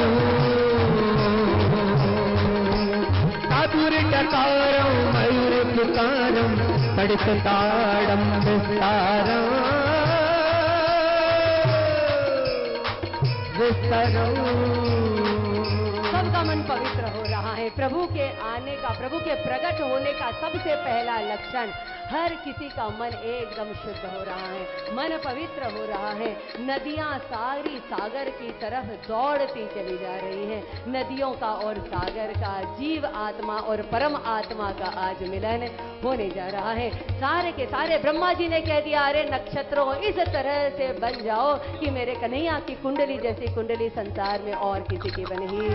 तादुर डकारम मयूर पुकारम तड़ित ताड़म विस्तारम विस्तारम। सबका मन पवित्र हो रहा है। प्रभु के आने का, प्रभु के प्रकट होने का सबसे पहला लक्षण हर किसी का मन एकदम शुद्ध हो रहा है, मन पवित्र हो रहा है। नदियां सारी सागर की तरफ दौड़ती चली जा रही हैं। नदियों का और सागर का, जीव आत्मा और परम आत्मा का आज मिलन होने जा रहा है। सारे के सारे ब्रह्मा जी ने कह दिया, अरे नक्षत्रों इस तरह से बन जाओ कि मेरे कन्हैया की कुंडली जैसी कुंडली संसार में और किसी की बन ही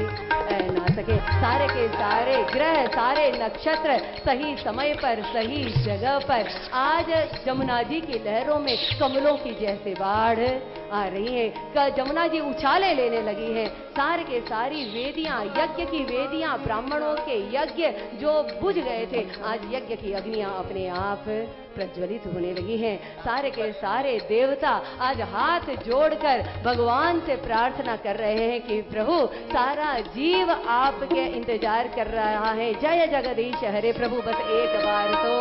ना सके। सारे के सारे ग्रह, सारे नक्षत्र सही समय पर, सही जगह पर आज जमुना जी की लहरों में कमलों की जैसे बाढ़ आ रही है। जमुना जी उछाले लेने लगी हैं। सारे के सारी वेदियां, यज्ञ की वेदियां, ब्राह्मणों के यज्ञ जो बुझ गए थे, आज यज्ञ की अग्नियां अपने आप प्रज्वलित होने लगी हैं। सारे के सारे देवता आज हाथ जोड़कर भगवान से प्रार्थना कर रहे हैं कि प्रभु, सारा जीव आपके इंतजार कर रहा है। जय जगदीश हरे प्रभु, बस एक बार तो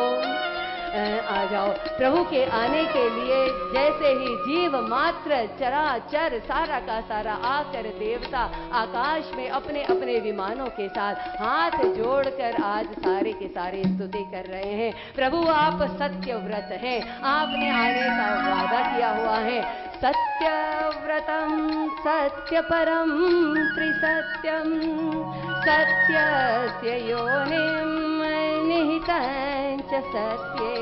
आ जाओ। प्रभु के आने के लिए जैसे ही जीव मात्र चराचर सारा का सारा आकर देवता आकाश में अपने अपने विमानों के साथ हाथ जोड़कर आज सारे के सारे स्तुति कर रहे हैं। प्रभु आप सत्यव्रत हैं, आपने आने का वादा किया हुआ है। सत्यव्रतम सत्यपरम त्रिसत्यम सत्यस्य योनिम निहितं च सत्ये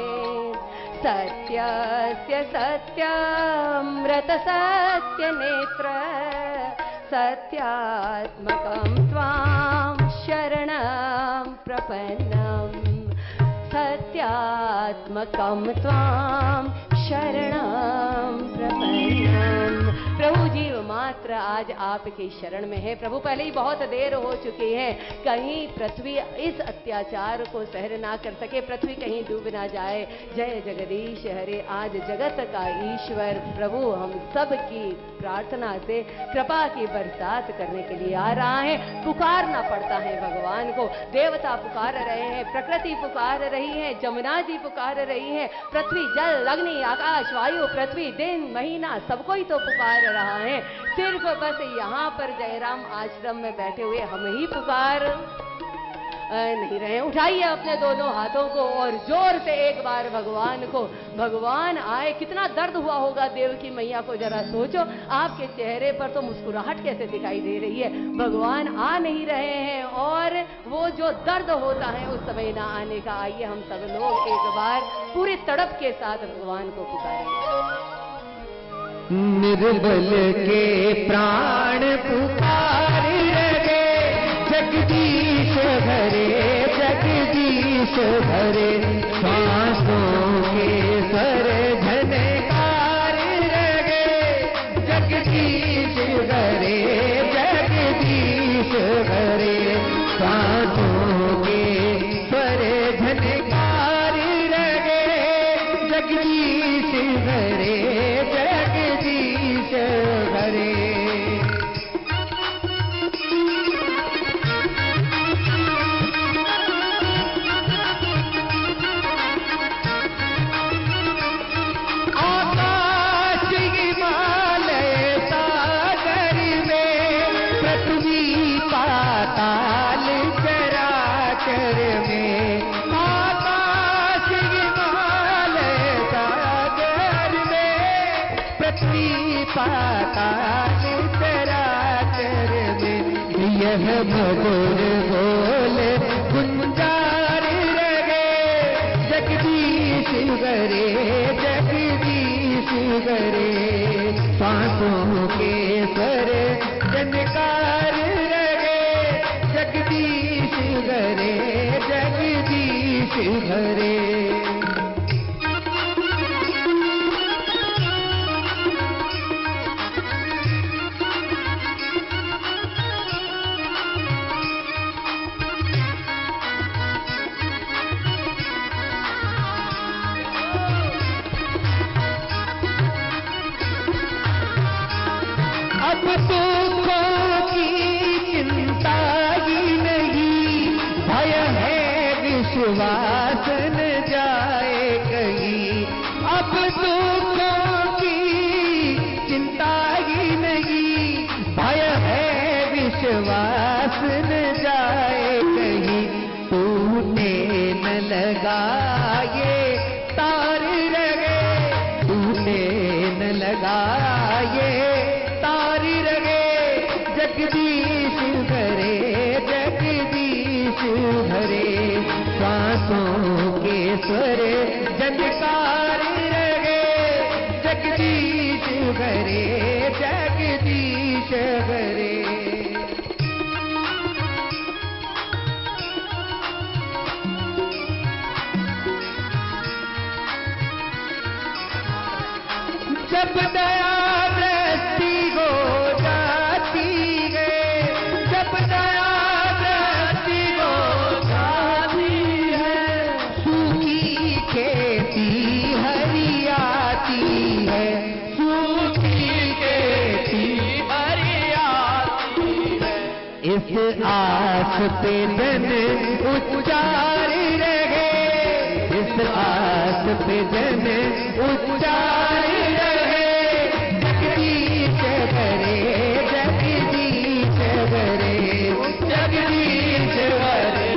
सत्यस्य सत्यामृत सत्यनेत्र सत्यात्मकं त्वां शरणं प्रपन्नम् सत्यात्मकं त्वां शरणं प्रपन्नम्। प्रभु जीव मात्र आज आपकी शरण में है। प्रभु पहले ही बहुत देर हो चुकी है, कहीं पृथ्वी इस अत्याचार को सहन ना कर सके, पृथ्वी कहीं डूब ना जाए। जय जगदीश हरे, आज जगत का ईश्वर प्रभु हम सब की प्रार्थना से कृपा की बरसात करने के लिए आ रहा है। पुकारना पड़ता है भगवान को, देवता पुकार रहे हैं, प्रकृति पुकार रही है, जमुना जी पुकार रही है, पृथ्वी जल अग्नि आकाश वायु पृथ्वी दिन महीना सब कोई तो पुकार रहा है। सिर्फ बस यहाँ पर जयराम आश्रम में बैठे हुए हम ही पुकार नहीं रहे। उठाइए अपने दोनों हाथों को और जोर से एक बार भगवान को, भगवान आए। कितना दर्द हुआ होगा देव की मैया को, जरा सोचो। आपके चेहरे पर तो मुस्कुराहट कैसे दिखाई दे रही है। भगवान आ नहीं रहे हैं और वो जो दर्द होता है उस समय ना आने का। आइए हम सब लोग एक बार पूरी तड़प के साथ भगवान को पुकारेंगे। निर्बल के प्राण पुकार रहे, जगदीश हरे जगदीश हरे, सांसों के स्वर झनकार रहे, जगदीश हरे जगदीश हरे, सांसों के स्वर झनकार रहे, जगदीश हरे जगदीश हरे। आकाश हिमालय सागर में, पृथ्वी पाताल चराचर में, आकाश हिमालय सागर में, पृथ्वी पाताल चराचर में, यह मधुर बोल गुंजार रहे, जगदीश हरे जगदीश हरे, सांसों के स्वर झनकार रहे, जगदीश हरे जगदीश हरे। अब दुखों की चिंता ही नहीं, भय है विश्वास न जाए कहीं। अब दुखों की चिंता ही नहीं, भय है विश्वास न जाए कहीं। टूटने न लगा ये स्वरे जनकार रहे, जगदीश हरे जगदीश हरे। जब दया दृष्टि हो जाती है, जब दया दृष्टि हो जाती है, सूखी खेती हरियाती है, सूखी खेती हरियाती है। इस आस पे जन उच्चार रहे, इस आस पे जन उच्चार रहे, जगदीश हरे जगदीश हरे, जगदीश हरे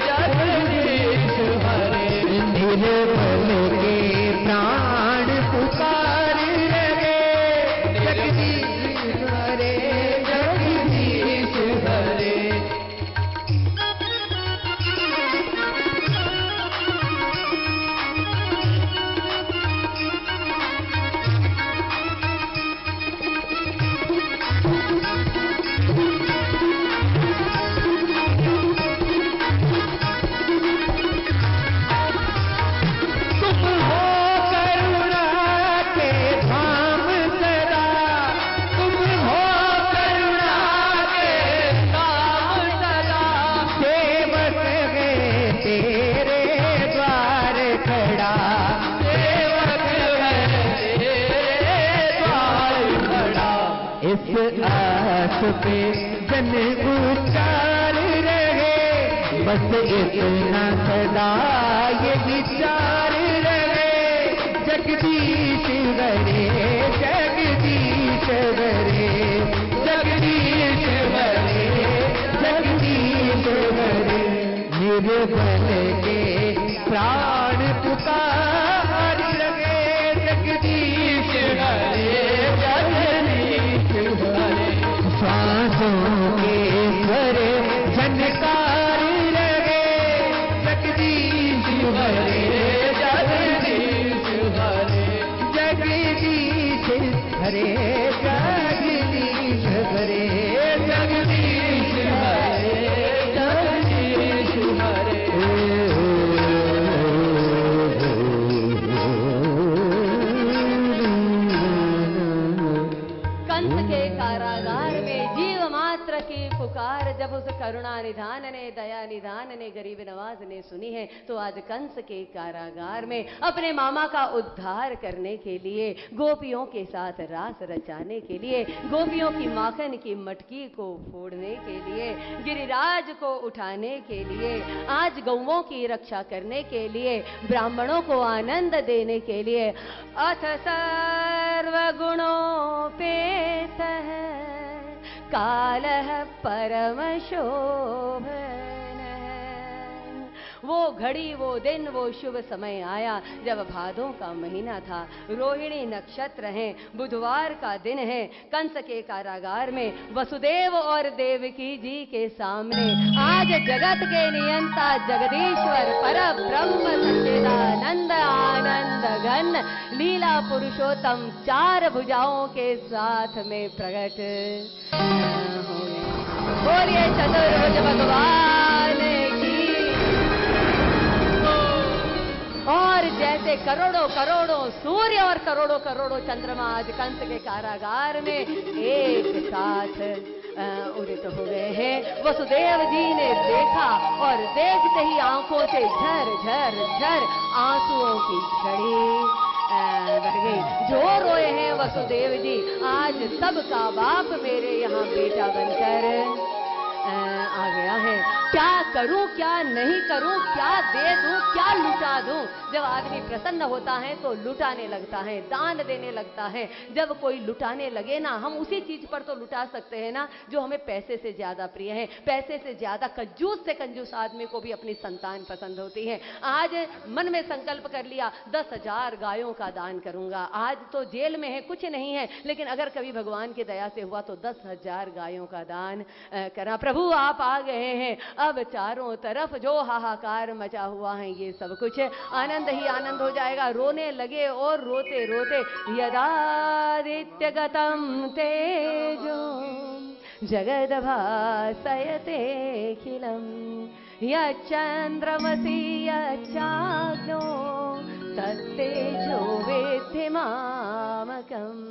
जगदीश हरे। निर्बल के प्राण पुकार रहे, जगदीश हरे जगदीश हरे। इस आस पे जन उच्चार रहे, बस इतना सदा ये विचार रहे, जगदीश हरे जगदीश हरे, जगदीश हरे जगदीश हरे। निर्बल के प्राण पुकार रहे, जगदीश हरे जगदीश हरे। सांसों के स्वरे झनकार रहे, जगदीश हरे जगदीश हरे, जगदीश हरे जगदीश हरे, जगदीश हरे जगदीश हरे। कंस के कारागार में जीव मात्र की पुकार जब उस करुणा निधान ने, दया निधान ने, गरीब नवाज ने सुनी है, तो आज कंस के कारागार में अपने मामा का उद्धार करने के लिए, गोपियों के साथ रास रचाने के लिए, गोपियों की माखन की मटकी को फोड़ने के लिए, गिरिराज को उठाने के लिए, आज गौओं की रक्षा करने के लिए, ब्राह्मणों को आनंद देने के लिए, अथ सर्वगुणों पेत है कालः परम शोभन है। वो घड़ी, वो दिन, वो शुभ समय आया जब भादों का महीना था, रोहिणी नक्षत्र है, बुधवार का दिन है। कंस के कारागार में वसुदेव और देवकी जी के सामने आज जगत के नियंता जगदीश्वर पर ब्रह्म सच्चिदानंद आनंद घन लीला पुरुषोत्तम चार भुजाओं के साथ में प्रकट हो गए। बोलिए चतुर्भुज भगवान की। और जैसे करोड़ों करोड़ों सूर्य और करोड़ों करोड़ों चंद्रमा आज कंस के कारागार में एक साथ उदित हो गए हैं, वसुदेव जी ने देखा और देखते ही आंखों से झर झर झर आंसुओं की झड़ी बह गई। जो रोए हैं वसुदेव जी, आज सबका बाप मेरे यहाँ बेटा बनकर आ गया है। क्या करूं, क्या नहीं करूं, क्या दे दूं, क्या लुटा दूं। जब आदमी प्रसन्न होता है तो लुटाने लगता है, दान देने लगता है। जब कोई लुटाने लगे ना, हम उसी चीज पर तो लुटा सकते हैं ना जो हमें पैसे से ज्यादा प्रिय है। पैसे से ज्यादा कंजूस से कंजूस आदमी को भी अपनी संतान पसंद होती है। आज मन में संकल्प कर लिया 10,000 गायों का दान करूंगा। आज तो जेल में है, कुछ नहीं है, लेकिन अगर कभी भगवान की दया से हुआ तो 10,000 गायों का दान करा। प्रभु आप आ गए हैं, अब चारों तरफ जो हाहाकार मचा हुआ है ये सब कुछ आनंद ही आनंद हो जाएगा। रोने लगे और रोते रोते यदादित्यगतं तेजो जगद्भासयतेऽखिलम् यच्चन्द्रमसि यच्चाग्नो तत्तेजो वेत्ति मामकम्।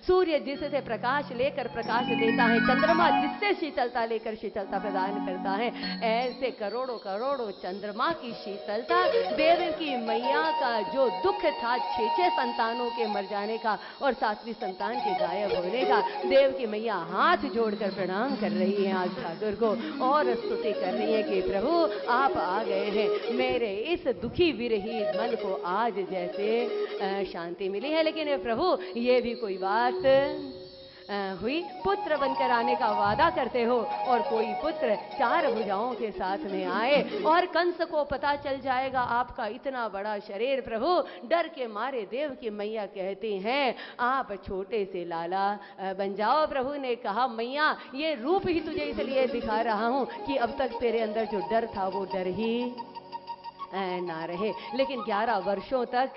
सूर्य जिससे प्रकाश लेकर प्रकाश देता है, चंद्रमा जिससे शीतलता लेकर शीतलता प्रदान करता है, ऐसे करोड़ों करोड़ों चंद्रमा की शीतलता, देव की मैया का जो दुख था 6 संतानों के मर जाने का और 7वीं संतान के गायब होने का, देव की मैया हाथ जोड़कर प्रणाम कर रही है आज ठाकुर को और स्तुति कर रही है कि प्रभु आप आ गए हैं, मेरे इस दुखी विरही मन को आज जैसे शांति मिली है। लेकिन प्रभु ये भी कोई बात हुई, पुत्र बनकर आने का वादा करते हो और कोई पुत्र 4 भुजाओं के साथ में आए और कंस को पता चल जाएगा आपका इतना बड़ा शरीर। प्रभु डर के मारे देव की मैया कहती हैं आप छोटे से लाला बन जाओ। प्रभु ने कहा मैया ये रूप ही तुझे इसलिए दिखा रहा हूं कि अब तक तेरे अंदर जो डर था वो डर ही ना रहे। लेकिन 11 वर्षों तक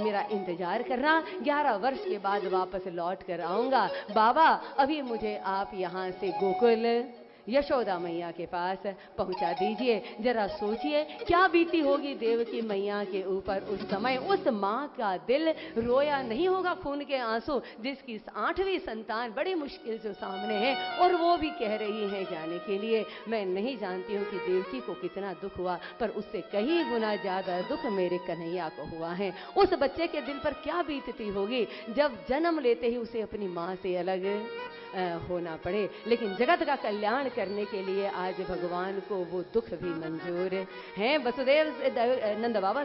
मेरा इंतजार करना, 11 वर्ष के बाद वापस लौट कर आऊंगा। बाबा अभी मुझे आप यहाँ से गोकुल यशोदा मैया के पास पहुंचा दीजिए। जरा सोचिए क्या बीती होगी देव की मैया के ऊपर उस समय। उस माँ का दिल रोया नहीं होगा खून के आंसू, जिसकी 8वीं संतान बड़ी मुश्किल से सामने है और वो भी कह रही है जाने के लिए। मैं नहीं जानती हूँ कि देवकी को कितना दुख हुआ, पर उससे कहीं गुना ज्यादा दुख मेरे कन्हैया को हुआ है। उस बच्चे के दिल पर क्या बीतती होगी जब जन्म लेते ही उसे अपनी माँ से अलग होना पड़े। लेकिन जगत का कल्याण करने के लिए आज भगवान को वो दुख भी मंजूर है। नंद बाबा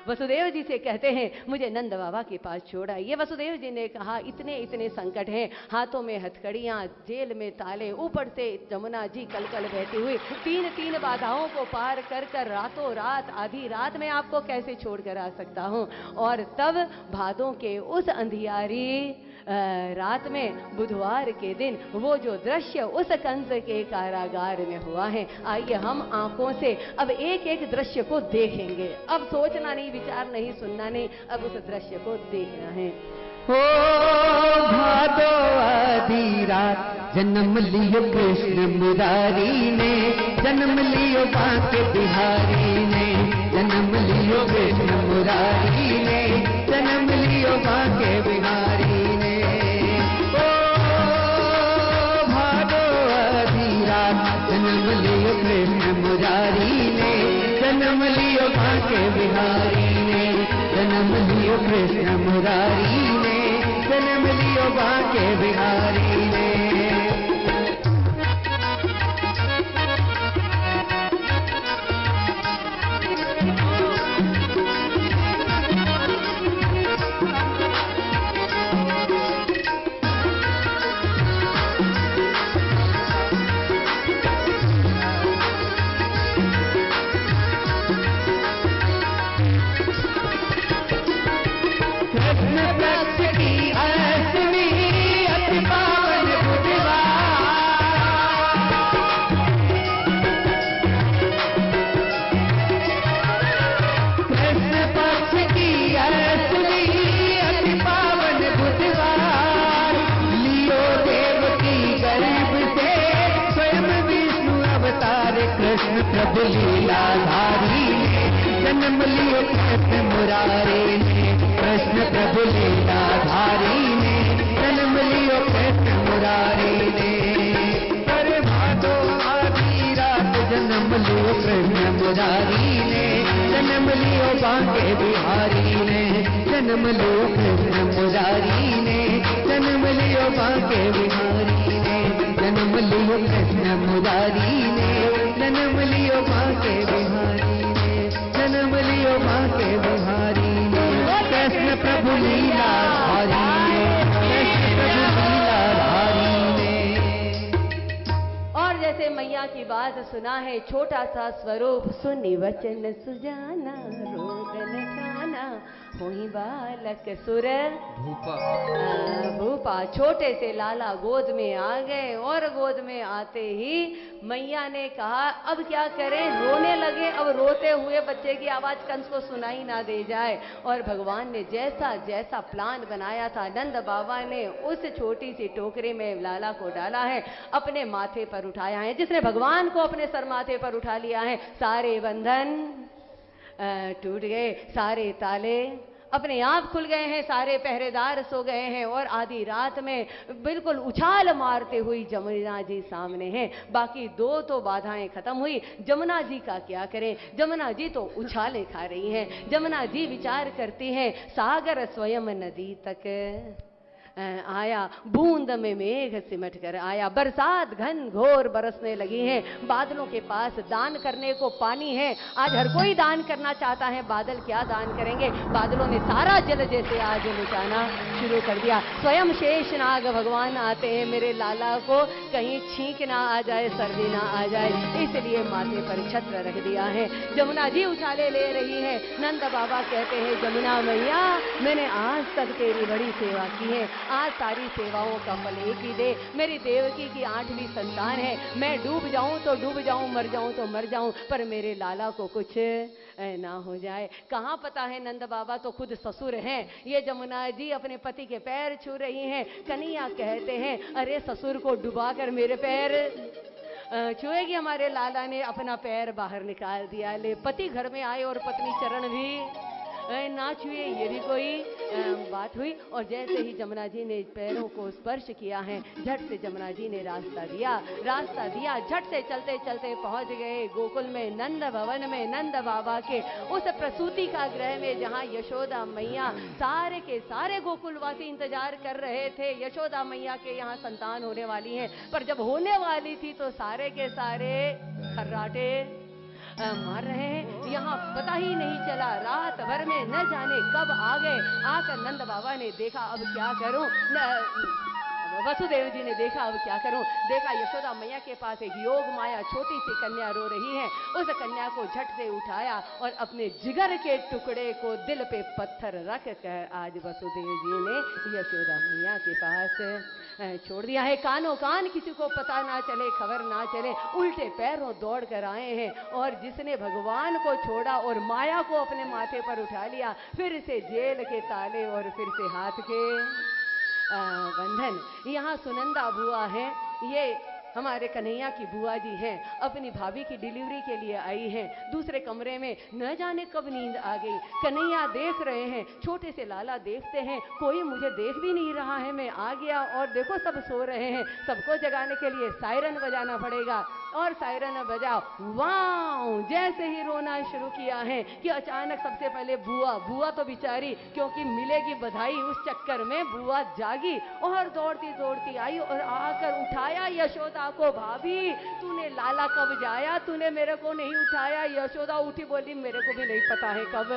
वसुदेव जी से कहते हैं मुझे नंद बाबा के पास छोड़ा। ये वसुदेव जी ने कहा इतने इतने संकट हैं, हाथों में हथकड़ियाँ, जेल में ताले, ऊपर से जमुना जी कलकल बहती हुई, 3 बाधाओं को पार कर कर रातों रात आधी रात में आपको कैसे छोड़ कर आ सकता हूँ। और तब भादों के उस अंधियारी रात में बुधवार के दिन वो जो दृश्य उस कंस के कारागार में हुआ है, आइए हम आंखों से अब एक एक दृश्य को देखेंगे। अब सोचना नहीं, विचार नहीं, सुनना नहीं, अब उस दृश्य को देखना है। ओ भादो आधी रात जन्म लियो कृष्ण मुरारी ने, जन्म लियो बांके बिहारी ने, जन्म लियो कृष्ण मुरारी ने, जन्म लियो बांके बिहारी ने। ओ भादो आधी रात जन्म लियो कृष्ण मुरारी ने, जन्म लियो बांके बिहारी ने, जन्म लियो कृष्ण मुरारी ने, जन्म लियो बांके बिहारी ने। प्रभु लीलाधारी ने, जन्म लियो कृष्ण मुरारी ने, कृष्ण प्रभु लीलाधारी ने, जन्म लियो कृष्ण मुरारी ने। अरे भादो आधी रात जन्म लियो कृष्ण मुरारी ने, जन्म लियो बांके बिहारी ने, जन्म लियो कृष्ण मुरारी ने, जन्म लियो बांके बिहारी ने, जन्म लियो कृष्ण मुरारी ने, जन्म लियो बांके बिहारी ने, जन्म लियो बांके बिहारी ने। कृष्ण प्रभु लीलाधारी ने, कृष्ण प्रभु लीलाधारी ने। और जैसे मैया की बात सुना है, छोटा सा स्वरूप सुनी वचन सुजाना रोदन ठाना, जाना, हुई बालक सुर भूपा। भूपा। छोटे से लाला गोद में आ गए और गोद में आते ही मैया ने कहा अब क्या करें, रोने लगे। अब रोते हुए बच्चे की आवाज कंस को सुनाई ना दे जाए। और भगवान ने जैसा जैसा प्लान बनाया था, नंद बाबा ने उस छोटी सी टोकरी में लाला को डाला है, अपने माथे पर उठाया है। जिसने भगवान को अपने सर माथे पर उठा लिया है, सारे बंधन टूट गए, सारे ताले अपने आप खुल गए हैं, सारे पहरेदार सो गए हैं। और आधी रात में बिल्कुल उछाल मारते हुई जमुना जी सामने हैं। बाकी दो तो बाधाएं खत्म हुई, जमुना जी का क्या करें। जमुना जी तो उछाले खा रही हैं। जमुना जी विचार करती हैं, सागर स्वयं नदी तक आया, बूंद में मेघ सिमट कर आया। बरसात घन घोर बरसने लगी है। बादलों के पास दान करने को पानी है। आज हर कोई दान करना चाहता है, बादल क्या दान करेंगे। बादलों ने सारा जल जैसे आज लुटाना शुरू कर दिया। स्वयं शेषनाग भगवान आते हैं, मेरे लाला को कहीं छींक ना आ जाए, सर्दी ना आ जाए, इसलिए माथे पर छत्र रख दिया है। जमुना जी उछाले ले रही है। नंद बाबा कहते हैं, जमुना मैया मैंने आज तक तेरी बड़ी सेवा की है, आज सारी सेवाओं का फल एक ही दे। मेरी देवकी की 8वीं संतान है, मैं डूब जाऊं तो डूब जाऊं, मर जाऊं तो मर जाऊं, पर मेरे लाला को कुछ ना हो जाए। कहाँ पता है, नंद बाबा तो खुद ससुर हैं। ये जमुना जी अपने पति के पैर छू रही हैं। कन्हैया कहते हैं, अरे ससुर को डुबा कर मेरे पैर छुएगी। हमारे लाला ने अपना पैर बाहर निकाल दिया। ले पति घर में आए और पत्नी चरण भी ना छुए, ये भी कोई बात हुई। और जैसे ही जमुना जी ने पैरों को स्पर्श किया है, झट से जमुना जी ने रास्ता दिया। झट से चलते चलते पहुंच गए गोकुल में, नंद भवन में, नंद बाबा के उस प्रसूति का गृह में, जहां यशोदा मैया, सारे के सारे गोकुलवासी इंतजार कर रहे थे। यशोदा मैया के यहाँ संतान होने वाली है, पर जब होने वाली थी तो सारे के सारे खर्राटे मार रहे हैं। यहाँ पता ही नहीं चला, रात भर में न जाने कब आ गए। आकर नंद बाबा ने देखा, अब क्या करूं। वसुदेव जी ने देखा, अब क्या करूं। देखा यशोदा मैया के पास एक योग माया छोटी सी कन्या रो रही है। उस कन्या को झट से उठाया और अपने जिगर के टुकड़े को दिल पे पत्थर रख कर आज वसुदेव जी ने यशोदा मैया के पास छोड़ दिया है। कानों कान किसी को पता ना चले, खबर ना चले, उल्टे पैरों दौड़ कर आए हैं। और जिसने भगवान को छोड़ा और माया को अपने माथे पर उठा लिया, फिर से जेल के ताले और फिर से हाथ के बंधन। यहाँ सुनंदा बुआ है, ये हमारे कन्हैया की बुआ जी हैं, अपनी भाभी की डिलीवरी के लिए आई हैं। दूसरे कमरे में न जाने कब नींद आ गई। कन्हैया देख रहे हैं, छोटे से लाला देखते हैं, कोई मुझे देख भी नहीं रहा है, मैं आ गया और देखो सब सो रहे हैं। सबको जगाने के लिए सायरन बजाना पड़ेगा। और सायरन बजाओ, वाह। जैसे ही रोना शुरू किया है कि अचानक सबसे पहले बुआ तो बेचारी, क्योंकि मिलेगी बधाई उस चक्कर में बुआ जागी और दौड़ती दौड़ती आई और आकर उठाया यशोदा को। भाभी तूने लाला कब जाया, तूने मेरे को नहीं उठाया। यशोदा उठी, बोली मेरे को भी नहीं पता है कब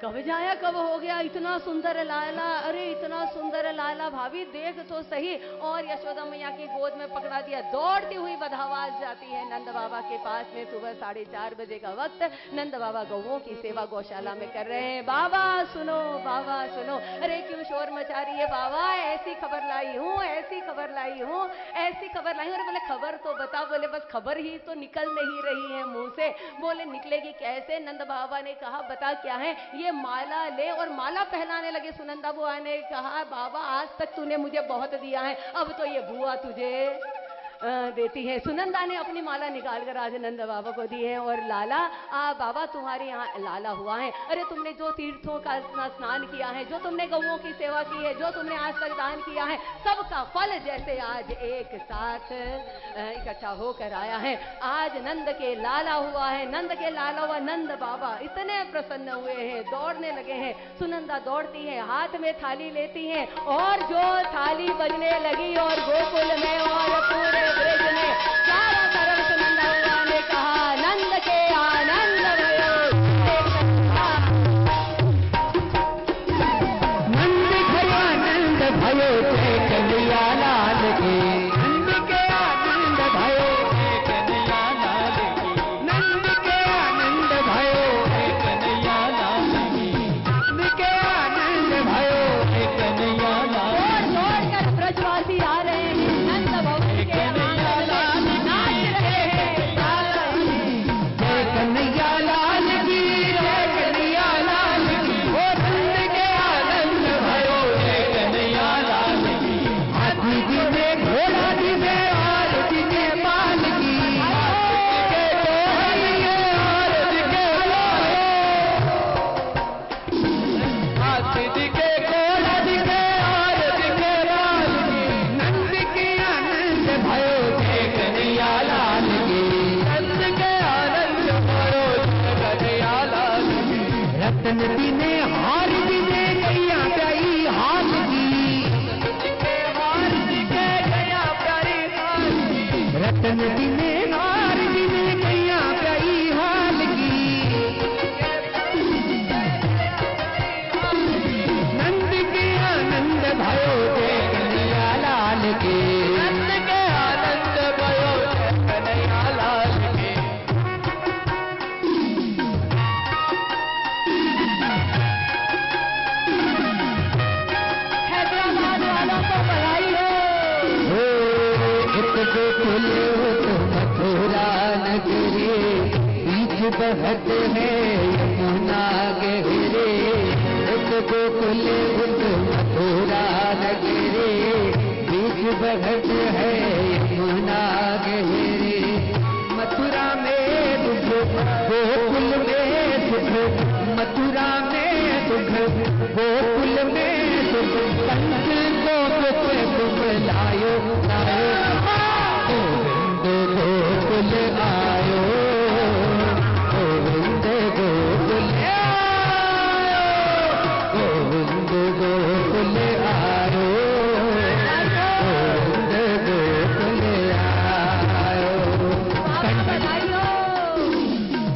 जाया, कब हो गया। इतना सुंदर लाला, अरे इतना सुंदर लाला, भाभी देख तो सही। और यशोदा मैया की गोद में पकड़ा दिया। दौड़ती हुई बधावाज जाती है नंद बाबा के पास में। सुबह 4:30 बजे का वक्त, नंद बाबा गौओं की सेवा गौशाला में कर रहे हैं। बाबा सुनो, बाबा सुनो। अरे क्यों शोर मचा रही है बाबा, ऐसी खबर लाई हूँ, ऐसी खबर लाई हूँ, ऐसी खबर लाई हूँ। अरे बोले खबर तो बता। बोले बस खबर ही तो निकल नहीं रही है मुंह से। बोले निकलेगी कैसे। नंद बाबा ने कहा बता क्या है। ये माला ले, और माला पहनाने लगे। सुनंदा बुआ ने कहा बाबा आज तक तूने मुझे बहुत दिया है, अब तो ये बुआ तुझे देती है। सुनंदा ने अपनी माला निकाल कर आज नंद बाबा को दी है। और लाला बाबा तुम्हारे यहाँ लाला हुआ है। अरे तुमने जो तीर्थों का स्नान किया है, जो तुमने गौओं की सेवा की है, जो तुमने आज तक दान किया है, सबका फल जैसे आज एक साथ इकट्ठा होकर आया है। आज नंद के लाला हुआ है, नंद के लाला हुआ। नंद बाबा इतने प्रसन्न हुए हैं, दौड़ने लगे हैं। सुनंदा दौड़ती है, हाथ में थाली लेती है और जो थाली बजने लगी और गोकुल में और पूरे ब्रज में चारों तरफ सुनंदा बुआ ने कहा नंद के आनंद भयो। नंद के आनंद भयो, जय कन्हैया लाल के। नंद के आनंद भयो, जय कन्हैया लाल की। नंद के आनंद भयो, जय कन्हैया लाल दिने हार दिने गैया प्याई हाल की, हार दिने गैया प्यारी हाल की, रतन दिने हार दिने गैया प्याई हाल की। नंद के आनंद भयो जय कन्हैया लाल के, नंद के आनंद भयो जय कन्हैया लाल के। हैदराबाद वालों को बधाई हो। एक गोकुल तो मथुरा नगरी, बीच बहत है यमुना गहरे। एक गोकुल तो मथुरा नगरी, बीच बहत है यमुना गहरे। मथुरा में दुख गोकुल में सुख, मथुरा में दुख गोकुल में सुख, कंस को दुख दुख लायो लायो, गोविंद गोकुल आयो, गोविंद गोकुल आयो, गोविंद गोकुल आयो, गोविंद गोकुल आयो।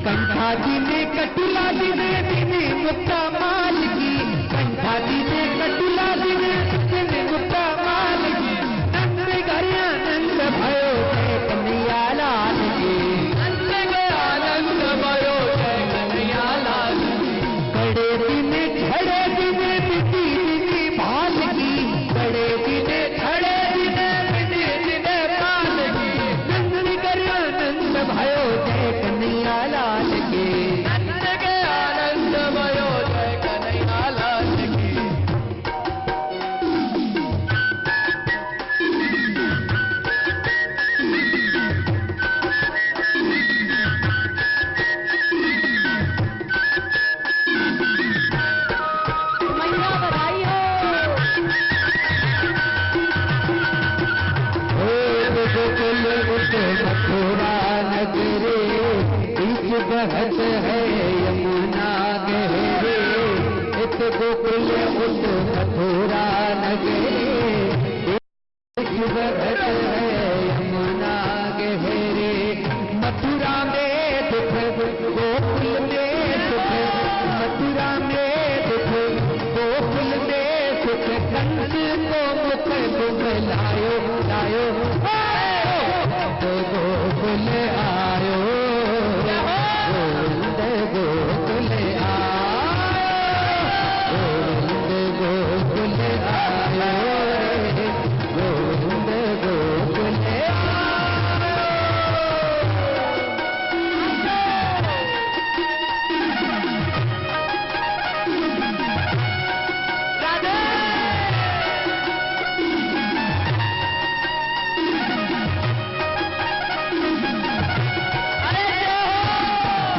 कंठा जी ने कटुला दिने दिने मुक्ता माल की, कंठा जी ने कटुला दिने दिने मुक्ता माल की। नंद गया नंद भयो जय कन्हैया लाल की, नंद गया नंद भयो जय कन्हैया लाल की। बड़े दिने छड़े दिने बिती बिती भाल की, बड़े दिने छड़े दिने बिती बिती भाल की। नंद गया नंद भयो जय कन्हैया लाल की, नंद के आनंद भयो जय कन्हैया लाल की। मैया बधाई हो। गोकुल उठ मथुरा नगरे, बीच बहत है यमुना गहरे। एक गोकुल उठ मथुरा नगरे, बीच बहत है यमुना गहरे। मथुरा में दुख गोकुल में सुख, मथुरा में दुख गोकुल में सुख, कंस को मुख दुख लायो लायो, गोकुल आयो, गोविंद गोकुल आयो, गोविंद गोकुल आयो, गोविंद गोकुल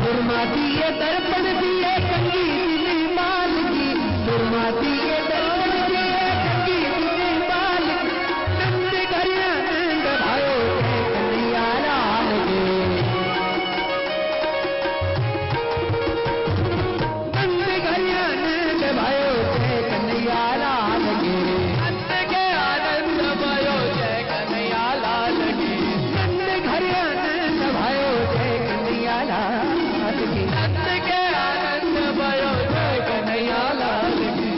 सुरमा दिए दर्पण दिए कंगी दिली माल की, सुरमा दिए दर्पण दिए कंगी दिली माल की। नंद गया नंद भयो जय कन्हैया लाल के, नंद गया नंद भयो जय कन्हैया लाल के, नंद के आनंद भयो जय कन्हैया लाल के। नंद गया नंद भयो जय कन्हैया लाल की, नंद के आनंद भयो जय कन्हैया लाल की।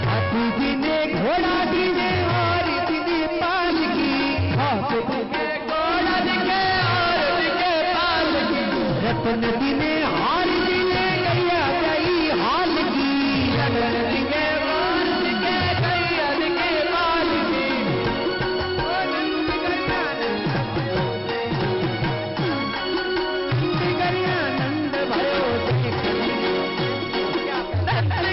हाथी दिने घोड़ा दिने और दिने पाल की, हाथी दिने घोड़ा दिने और दिने पाल की। रतन दिने हार दिने गैया प्याई हाल की, रतन दिने हार दिने गैया दिने पाल की। नंद गया नंद भयो जय कन्हैया, नंद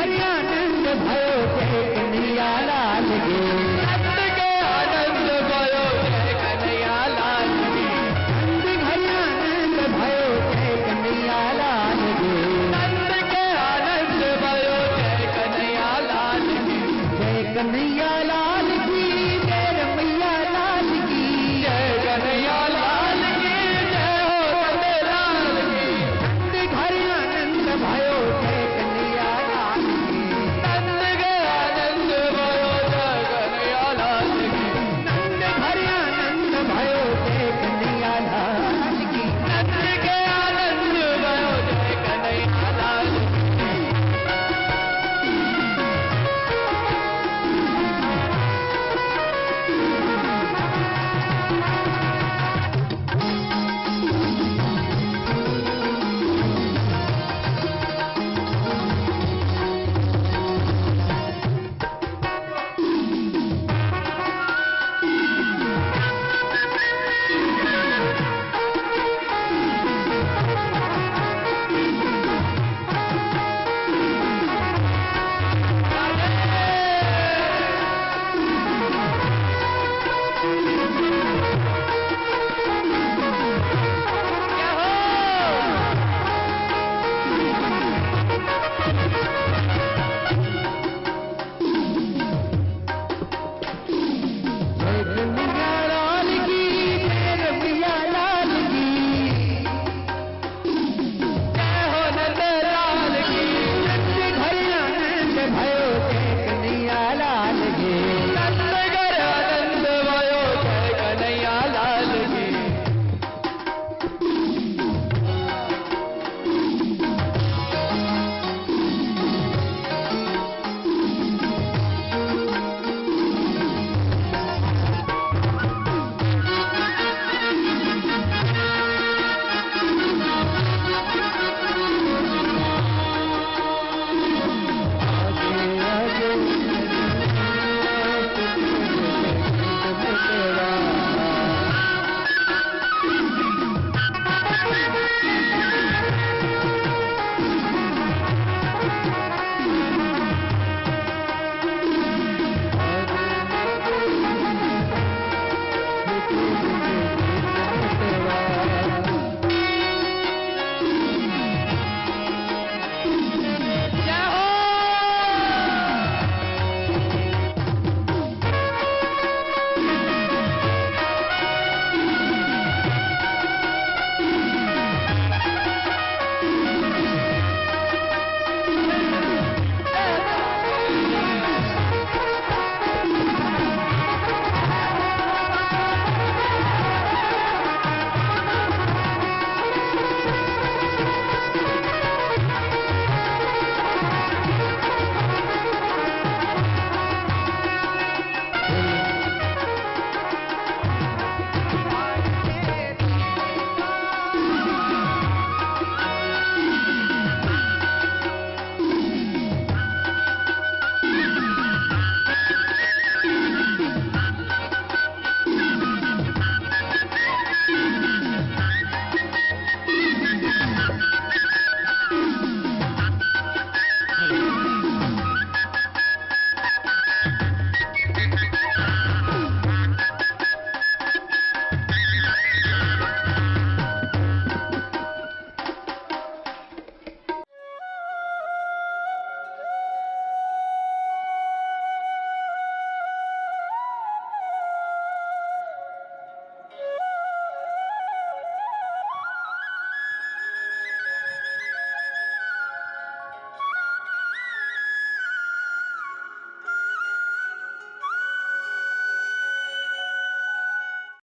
घड़ी आनंद भयो जय कन्हैया लाल के नंद के आनंद भयो जय कन्हैया लाल के नंद घड़ी आनंद भयो जय कन्हैया लाल के नंद के आनंद भयो जय कन्हैया लाल के जय कन्हैया लाल